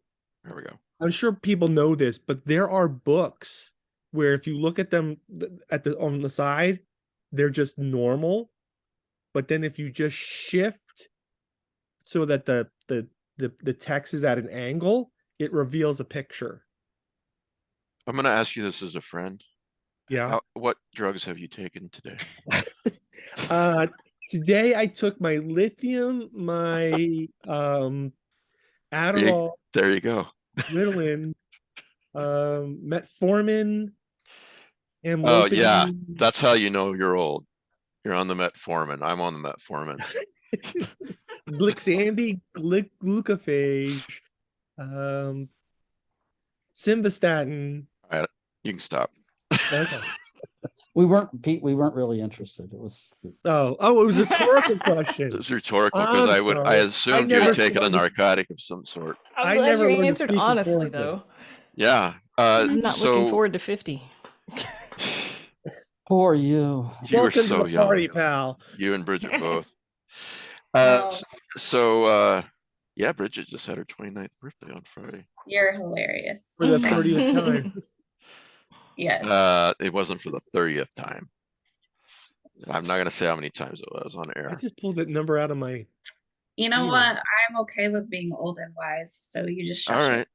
There we go. I'm sure people know this, but there are books where if you look at them on the side, they're just normal. But then if you just shift so that the text is at an angle, it reveals a picture. I'm going to ask you this as a friend. Yeah. What drugs have you taken today? Today I took my lithium, my Adderall, There you go. Ritalin, metformin, and Oh, yeah. Lopamine. That's how you know you're old. You're on the metformin. I'm on the metformin. Glixandi, glucophage, simvastatin. All right, you can stop. Okay. We weren't really interested. It was It was a rhetorical question. It's rhetorical I'm because I sorry. assumed you never had taken a said- narcotic of some sort. I'm I glad never you learned to answered speak honestly, rhetorically. though. Yeah. I'm not looking So forward to 50. poor you. you were Welcome so to the young. party, pal. You and Bridget both. Wow. Yeah, Bridget just had her 29th birthday on Friday. You're hilarious. For the 30th time. Yes. It wasn't for the 30th time. I'm not gonna say how many times it was on I air. just pulled that number out of my. You know Yeah. what? I'm okay with being old and wise, so you just shush All it. right.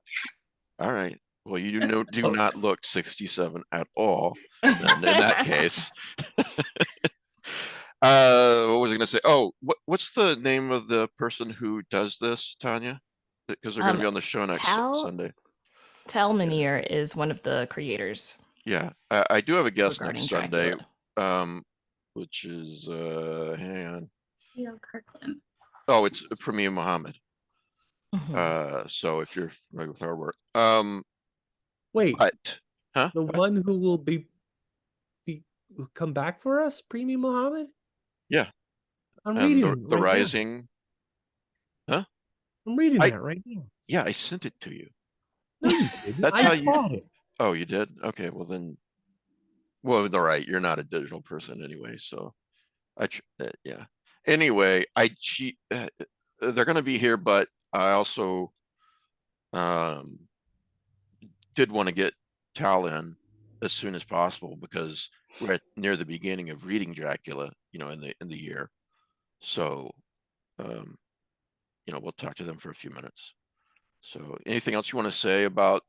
All right. Well, you Oh. do not look 67 at all. In that case. What was I gonna say? Oh, what's the name of the person who does this, Tanya? Because they're gonna be on the show next Sunday. Tal Minear is one of the creators. Yeah, I do have a guest regarding next Sunday, Dracula. which is hang on. Leo Kirkland. Oh, it's Premier Muhammad. Mhm. So if you're familiar with our work, Wait, but the one who will be come back for us, Premium Muhammad? Yeah. I'm and reading the right Rising. now. I'm reading that right now. Yeah, I sent it to you. No, you didn't. That's I how you bought it. Oh, you did? Okay, well then. Well, all right, you're not a digital person anyway, so yeah. Anyway, they're going to be here, but I also did want to get Tal in as soon as possible because we're near the beginning of reading Dracula, in the year. So, we'll talk to them for a few minutes. So, anything else you want to say about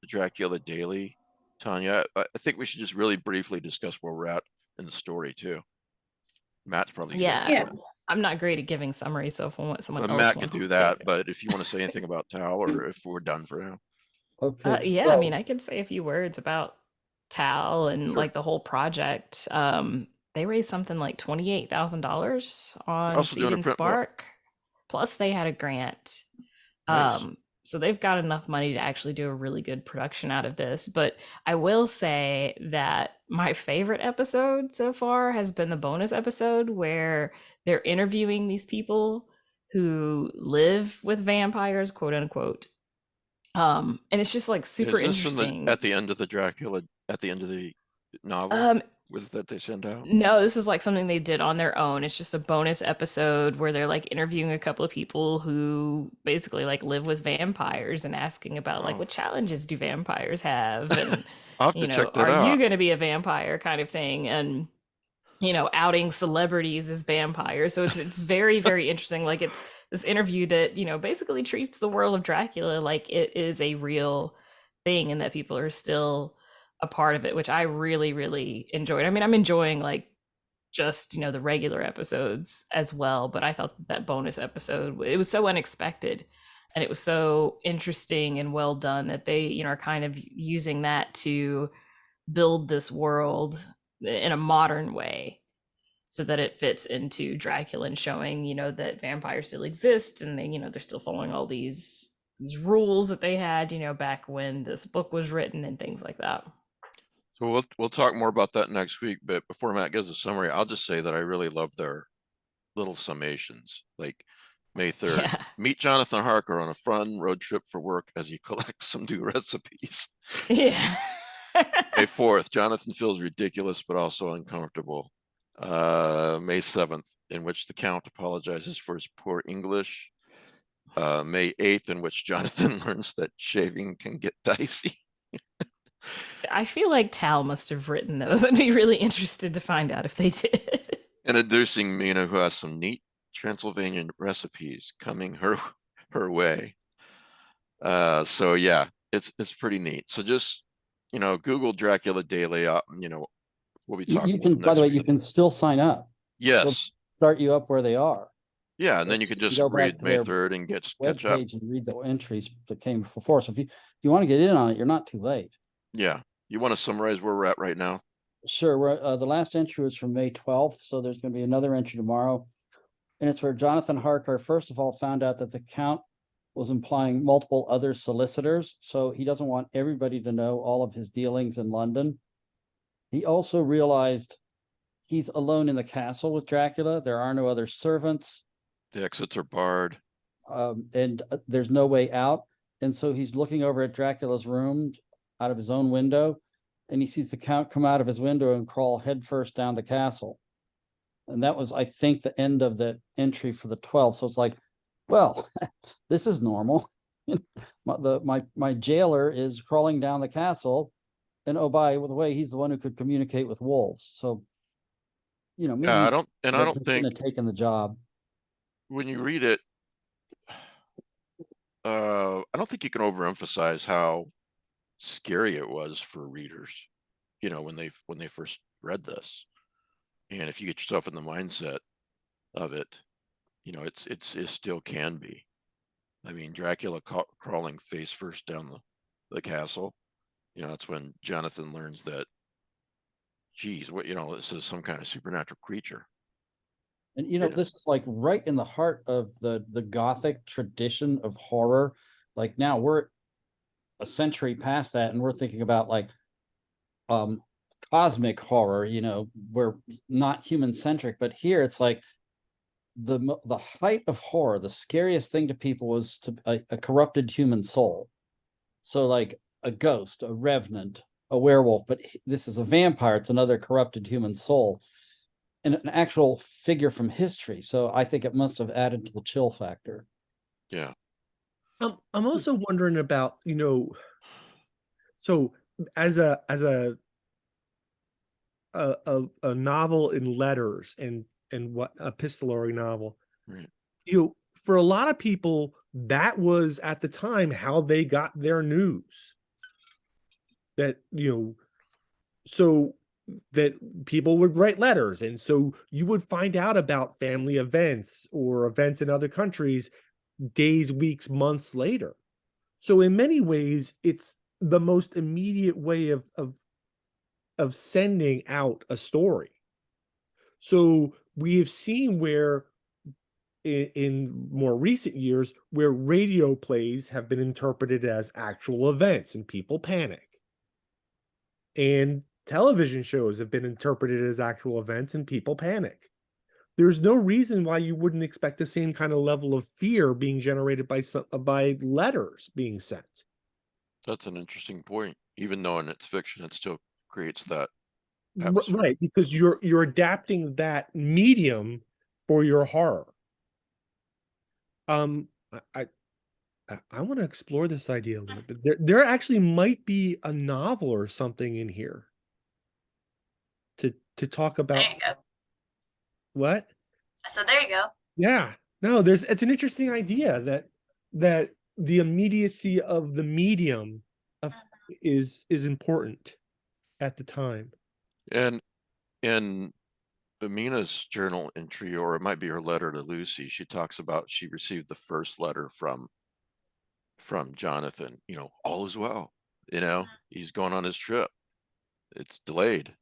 the Dracula Daily, Tanya? I think we should just really briefly discuss where we're at in the story too. Matt's probably Yeah. I'm not great at giving summaries, so if someone else Matt can wants do to that, take it. but if you want to say anything about Tal or if we're done for now. Okay. Yeah, I mean, I could say a few words about Tal and Sure. like the whole project. They raised something like $28,000 on Also Seed doing a and print book. Spark. Plus, they had a grant. Nice. So they've got enough money to actually do a really good production out of this. But I will say that my favorite episode so far has been the bonus episode where they're interviewing these people who live with vampires, quote unquote. And it's just like super Is this interesting. at the end of the Dracula, at the end of the novel that they send out? No, this is like something they did on their own. It's just a bonus episode where they're like interviewing a couple of people who basically like live with vampires and asking about like what challenges do vampires have and I'll have to check that are you out. going to be a vampire kind of thing, and outing celebrities as vampires. So it's very, very interesting. Like it's this interview that, basically treats the world of Dracula like it is a real thing and that people are still a part of it, which I really, really enjoyed. I mean, I'm enjoying like just, the regular episodes as well, but I thought that bonus episode, it was so unexpected and it was so interesting and well done that they, are kind of using that to build this world in a modern way so that it fits into Dracula and showing, that vampires still exist and they, they're still following all these rules that they had, back when this book was written and things like that. So we'll talk more about that next week, but before Matt gives a summary, I'll just say that I really love their little summations. Like May 3rd, meet Jonathan Harker on a fun road trip for work as he collects some new recipes. Yeah. May 4th, Jonathan feels ridiculous but also uncomfortable. May 7th, in which the Count apologizes for his poor English. May 8th, in which Jonathan learns that shaving can get dicey. I feel like Tal must have written those. I'd be really interested to find out if they did. Introducing Mina, who has some neat Transylvanian recipes coming her way. So yeah, it's pretty neat. So just Google Dracula Daily. We'll be talking. You can, by the way, you can still sign up. Yes. They'll start you up where they are. Yeah, and then you could just read May 3rd and catch up. And read the entries that came before. So if you want to get in on it, you're not too late. Yeah. You want to summarize where we're at right now? Sure. We're the last entry was from May 12th, so there's going to be another entry tomorrow, and it's where Jonathan Harker first of all found out that the Count was employing multiple other solicitors, so he doesn't want everybody to know all of his dealings in London. He also realized he's alone in the castle with Dracula. There are no other servants. The exits are barred. And there's no way out. And so he's looking over at Dracula's room out of his own window, and he sees the Count come out of his window and crawl headfirst down the castle. And that was, I think, the end of the entry for the 12th. So it's like, well, this is normal. My jailer is crawling down the castle. And oh, by the way, he's the one who could communicate with wolves. So you know, Yeah, I movies don't, and I that don't have think been taken the job. when you read it, I don't think you can overemphasize how scary it was for readers, you know, when they first read this. And if you get yourself in the mindset of it, you know, it still can be. I mean, Dracula crawling face first down the castle, you know, that's when Jonathan learns that, geez, what, you know, this is some kind of supernatural creature. And you know, Yeah. this is like right in the heart of the Gothic tradition of horror. Like now we're a century past that, and we're thinking about like cosmic horror, you know, we're not human centric, but here it's like the height of horror, the scariest thing to people was a corrupted human soul. So like a ghost, a revenant, a werewolf, but this is a vampire, it's another corrupted human soul, and an actual figure from history. So I think it must have added to the chill factor. Yeah. I'm also wondering about, you know, so as a novel in letters and what epistolary novel, Right. you know, for a lot of people, that was at the time how they got their news. That, you know, so that people would write letters, and so you would find out about family events or events in other countries days, weeks, months later. So in many ways, it's the most immediate way of sending out a story. So we have seen where in more recent years, where radio plays have been interpreted as actual events and people panic. And television shows have been interpreted as actual events and people panic. There's no reason why you wouldn't expect the same kind of level of fear being generated by letters being sent. That's an interesting point. Even though in its fiction, it still creates that atmosphere. Right, because you're adapting that medium for your horror. I want to explore this idea a little bit. There actually might be a novel or something in here to talk about. There you go. What? I said, there you go. Yeah, no, it's an interesting idea that the immediacy of the medium is important at the time. And in Amina's journal entry, or it might be her letter to Lucy, she talks about she received the first letter from Jonathan, you know, all is well, you know, he's going on his trip. It's delayed.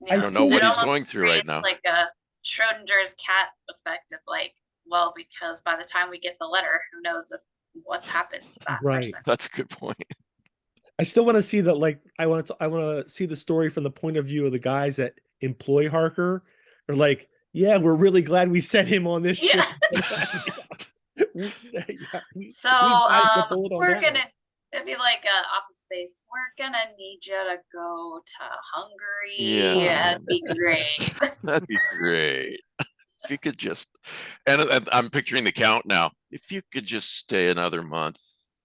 Yeah. I don't know still- what It he's almost going through right creates now. like a Schrodinger's cat effect of like, well, because by the time we get the letter, who knows if what's happened to that Right. person. That's a good point. I still want to see that. Like, I want to see the story from the point of view of the guys that employ Harker. They're like, yeah, we're really glad we sent him on this trip. Yeah. We So dodged a bullet on we're that one. gonna it'd be like Office Space. We're gonna need you to go to Hungary. Yeah. That'd be great. That'd be great. If you could just, and I'm picturing the Count now. If you could just stay another month,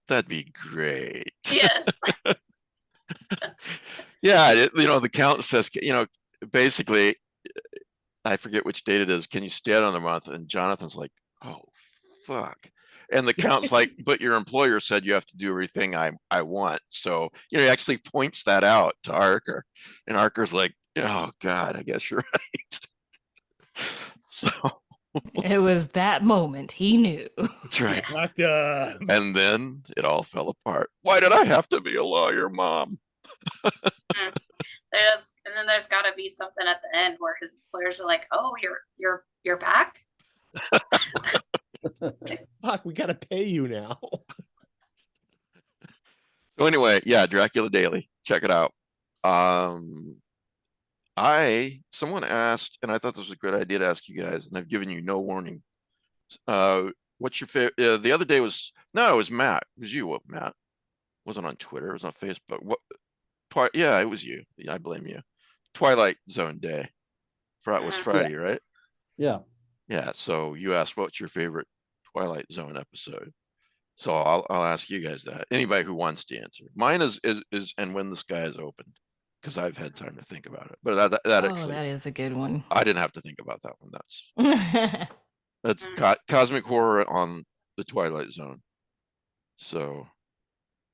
that'd be great. Yes. Yeah, you know, the Count says, you know, basically, I forget which date it is. Can you stay another month? And Jonathan's like, oh, fuck. And the Count's like, but your employer said you have to do everything I want. So, you know, he actually points that out to Harker. And Harker's like, oh, God, I guess you're right. So It was that moment he knew. that's right. Not done. And then it all fell apart. Why did I have to be a lawyer, Mom? And then there's got to be something at the end where his employers are like, "Oh, you're back." Fuck, we gotta pay you now. So anyway, yeah, Dracula Daily. Check it out. Someone asked, and I thought this was a good idea to ask you guys, and I've given you no warning. What's your favorite? The other day was it was Matt. It was you, Matt. It wasn't on Twitter. It was on Facebook. What? Yeah, it was you. Yeah, I blame you. Twilight Zone Day. Was Friday, right? Yeah. Yeah. So you asked what's your favorite Twilight Zone episode. So I'll ask you guys that. Anybody who wants to answer. Mine is and when the sky is opened. because I've had time to think about it. But that Oh, actually, that is a good one. I didn't have to think about that one. That's cosmic horror on the Twilight Zone. So,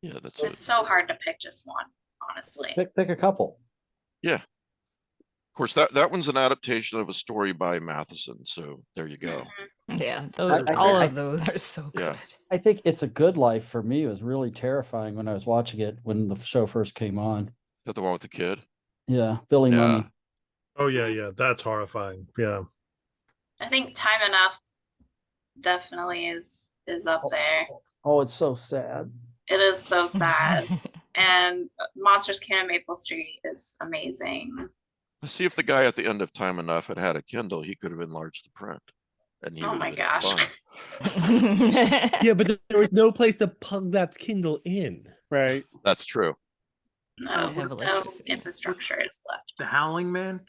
yeah, that's It's so hard to pick just one, honestly. Pick a couple. Yeah. Of course, that one's an adaptation of a story by Matheson. So there you go. Yeah, all of those are so good. Yeah. I think It's a Good Life for me was really terrifying when I was watching it when the show first came on. Is that the one with the kid? Yeah, Billy Yeah. Money. Oh yeah, that's horrifying. Yeah. I think Time Enough definitely is up there. Oh, it's so sad. It is so sad. And Monsters Can on Maple Street is amazing. Let's see if the guy at the end of Time Enough had had a Kindle, he could have enlarged the print. And he Oh would my have been gosh. fun. Yeah, but there was no place to plug that Kindle in. Right. That's true. No, have no electricity. infrastructure is left. The Howling Man.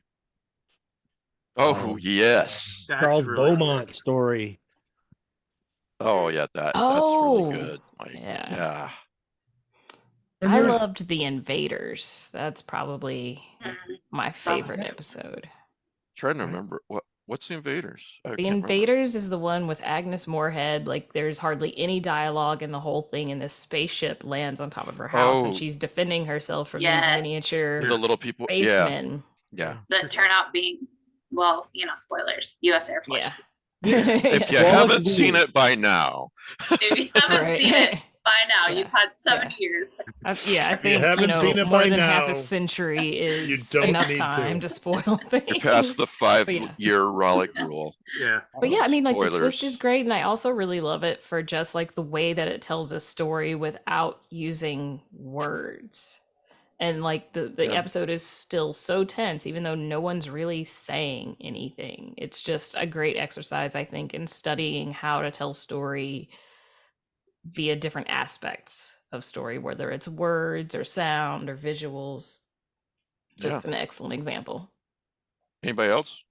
Oh, yes. That's Charles really Beaumont good. story. Oh, yeah, that's Oh, really good. Like, yeah. yeah. I loved The Invaders. That's probably my favorite that? episode. Trying to remember what's the Invaders? I The can't remember. Invaders is the one with Agnes Moorehead. Like, there's hardly any dialogue in the whole thing, and this spaceship lands on top of her house, and Oh. she's defending herself from Yes. these miniature The little people. Yeah. spacemen. Yeah. That turn out being, well, spoilers, U.S. Air Force. Yeah. If you Well, haven't that's seen cool. it by now, If you haven't Right. seen it by now, Yeah. you've had 7 Yeah. years. I If you think haven't seen it more by than half now, a century is don't enough need time to. to spoil things. you're past the 5-year yeah. Rollick rule. Yeah. But yeah, I mean, like the twist Spoilers. is great, and I also really love it for just like the way that it tells a story without using words. And like the Yeah. episode is still so tense, even though no one's really saying anything. It's just a great exercise, I think, in studying how to tell story via different aspects of story, whether it's words or sound or visuals. Just an excellent example. Anybody else?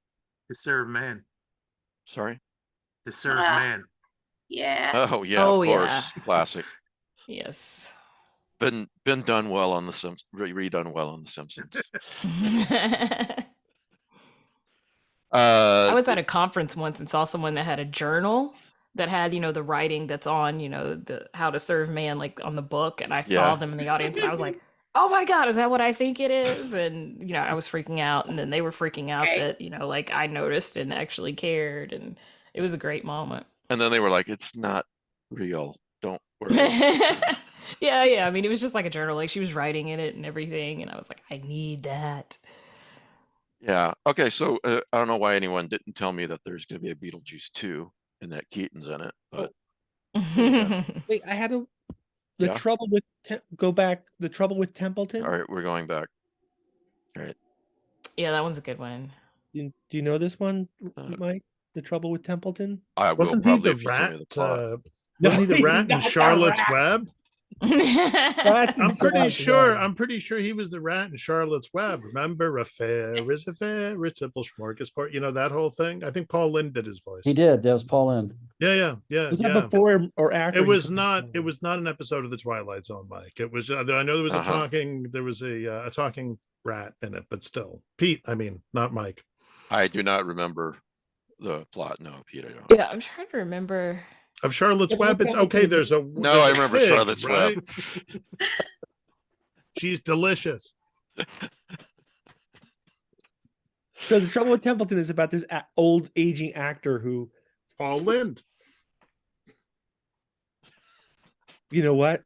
To Serve Man. Sorry. To Serve Ah. Man. Yeah. Oh yeah, Oh, of course. yeah. Classic. Yes. Been done well on the Simpsons. Redone well on the Simpsons. I was at a conference once and saw someone that had a journal that had, the writing that's on, the How to Serve Man, like on the book. And I saw Yeah. them in the audience and I was like, oh my God, is that what I think it is? And, I was freaking out, and then they were freaking out Right. that, like I noticed and actually cared. And it was a great moment. And then they were like, it's not real. Don't worry. Yeah. I mean, it was just like a journal. Like she was writing in it and everything. And I was like, I need that. Yeah. Okay. So I don't know why anyone didn't tell me that there's going to be a Beetlejuice 2 and that Keaton's in it, but Wait, I had the Yeah. trouble with the trouble with Templeton. all right, we're going back. All right. Yeah, that one's a good one. Do you know this one, Uh, Mike? The trouble with Templeton. I will Wasn't he probably the if you tell me rat? the plot. Wasn't he the he's rat in not the Charlotte's rat. Web? That's I'm pretty exactly sure. right. I'm pretty sure he was the rat in Charlotte's Web. Remember, a fair is a fair, a simple smorgasbord. You know that whole thing. I think Paul Lynde did his voice. He did. That was Paul Lynde. Yeah. Was that before or after? It he was put not. the- It was not an episode of the Twilight Zone, Mike. It was. I know there was a Uh-huh. talking. There was a talking rat in it, but still, Pete. I mean, not Mike. I do not remember the plot. No, Peter. I don't. Yeah, I'm trying to remember. Of Charlotte's Yeah, but Web, it's okay. There's a No, I remember pig, Charlotte's right? Web. She's delicious. So the trouble with Templeton is about this old aging actor who, Paul Lynde. you know what?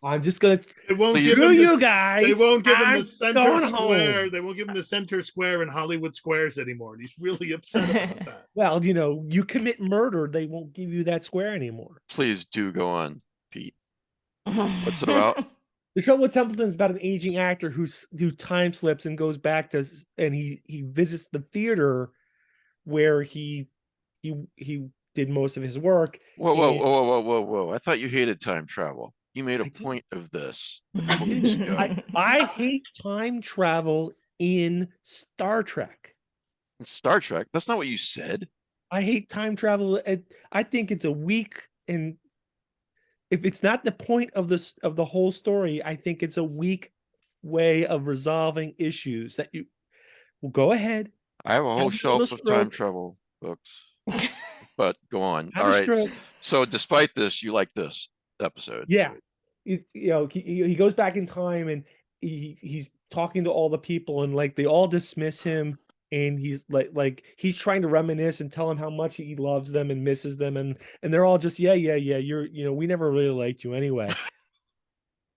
I'm just gonna It won't Please. give screw him you the, guys. They won't give him I'm the center going square. home. They won't give him the center square in Hollywood Squares anymore. And he's really upset about that. Well, you commit murder, they won't give you that square anymore. Please do go on, Pete. What's it about? The trouble with Templeton is about an aging actor who time slips and goes back to, and he visits the theater where he did most of his work. Whoa. I thought you hated time travel. You made a point of this. I hate time travel in Star Trek. Star Trek? That's not what you said. I hate time travel. I think it's a weak and if it's not the point of this of the whole story, I think it's a weak way of resolving issues that you will go ahead. I have a whole Have shelf another of time stroke. travel books, but go on. Have All a right. stroke. So despite this, you like this episode? Yeah, he goes back in time and he's talking to all the people and like they all dismiss him, and he's like he's trying to reminisce and tell them how much he loves them and misses them, and they're all just yeah, you're we never really liked you anyway.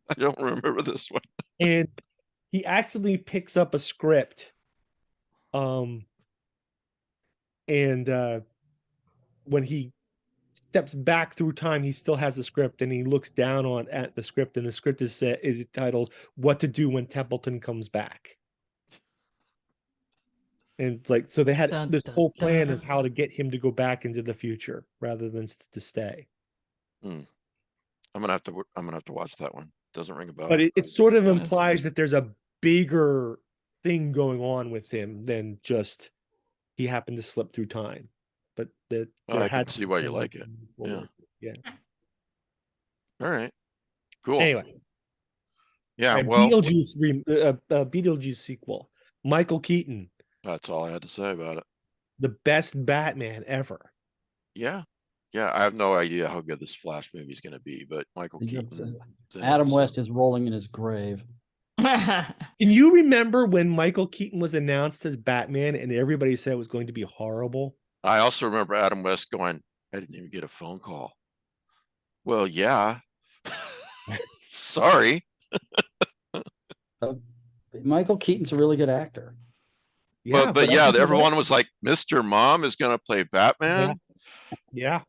I don't remember this one. And he accidentally picks up a script, and when he steps back through time, he still has the script, and he looks down at the script, and the script is titled "What to Do When Templeton Comes Back." And like, so they had Dun, this dun, whole plan of dun. how to get him to go back into the future rather than to stay. I'm gonna have to watch that one. Doesn't ring a bell. But it sort of Yeah. implies that there's a bigger thing going on with him than just he happened to slip through time. But that there I can had to see be why you some like it. reason forward. Yeah. All right. Cool. Anyway, Yeah. and Well, Beetlejuice sequel. Michael Keaton, that's all I had to say about it. the best Batman ever. Yeah. Yeah. I have no idea how good this Flash movie is going to be, but Michael Yeah, Keaton. Adam West is rolling in his grave. Can you remember when Michael Keaton was announced as Batman and everybody said it was going to be horrible? I also remember Adam West going, I didn't even get a phone call. Well, yeah. Sorry. Michael Keaton's a really good actor. Yeah, but yeah, everybody- everyone was like, Mr. Mom is going to play Batman. Yeah.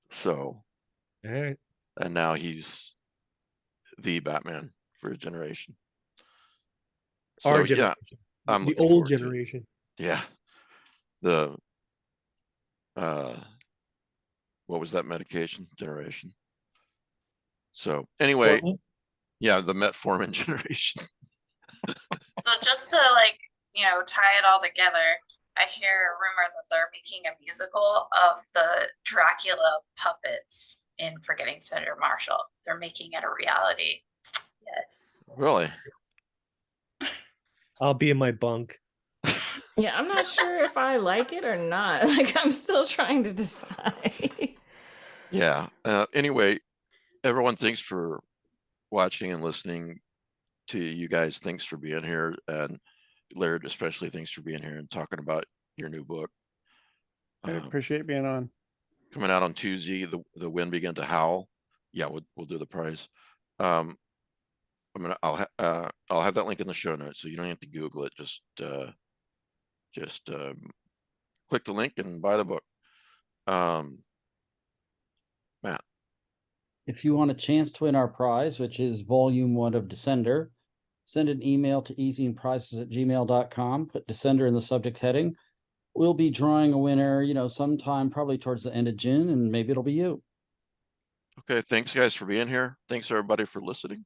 So, All right. and now he's the Batman for a generation. Our So, yeah, generation. I'm The looking old forward to it. generation. Yeah. The what was that medication generation? So anyway, Well, yeah, the metformin generation. So just to like, tie it all together, I hear a rumor that they're making a musical of the Dracula puppets in Forgetting Senator Marshall. They're making it a reality. Yes. Really? I'll be in my bunk. Yeah, I'm not sure if I like it or not. Like, I'm still trying to decide. Yeah. Anyway, everyone, thanks for watching and listening to you guys. Thanks for being here. And Laird, especially, thanks for being here and talking about your new book. I appreciate being on. Coming out on Tuesday, the Wind Began to Howl. Yeah, we'll do the prize. I'll have that link in the show notes, so you don't have to Google it. Just click the link and buy the book. Matt, If you want a chance to win our prize, which is volume 1 of Descender, send an email to easyandprices@gmail.com, put Descender in the subject heading. We'll be drawing a winner, sometime probably towards the end of June, and maybe it'll be you. okay, thanks guys for being here. Thanks everybody for listening.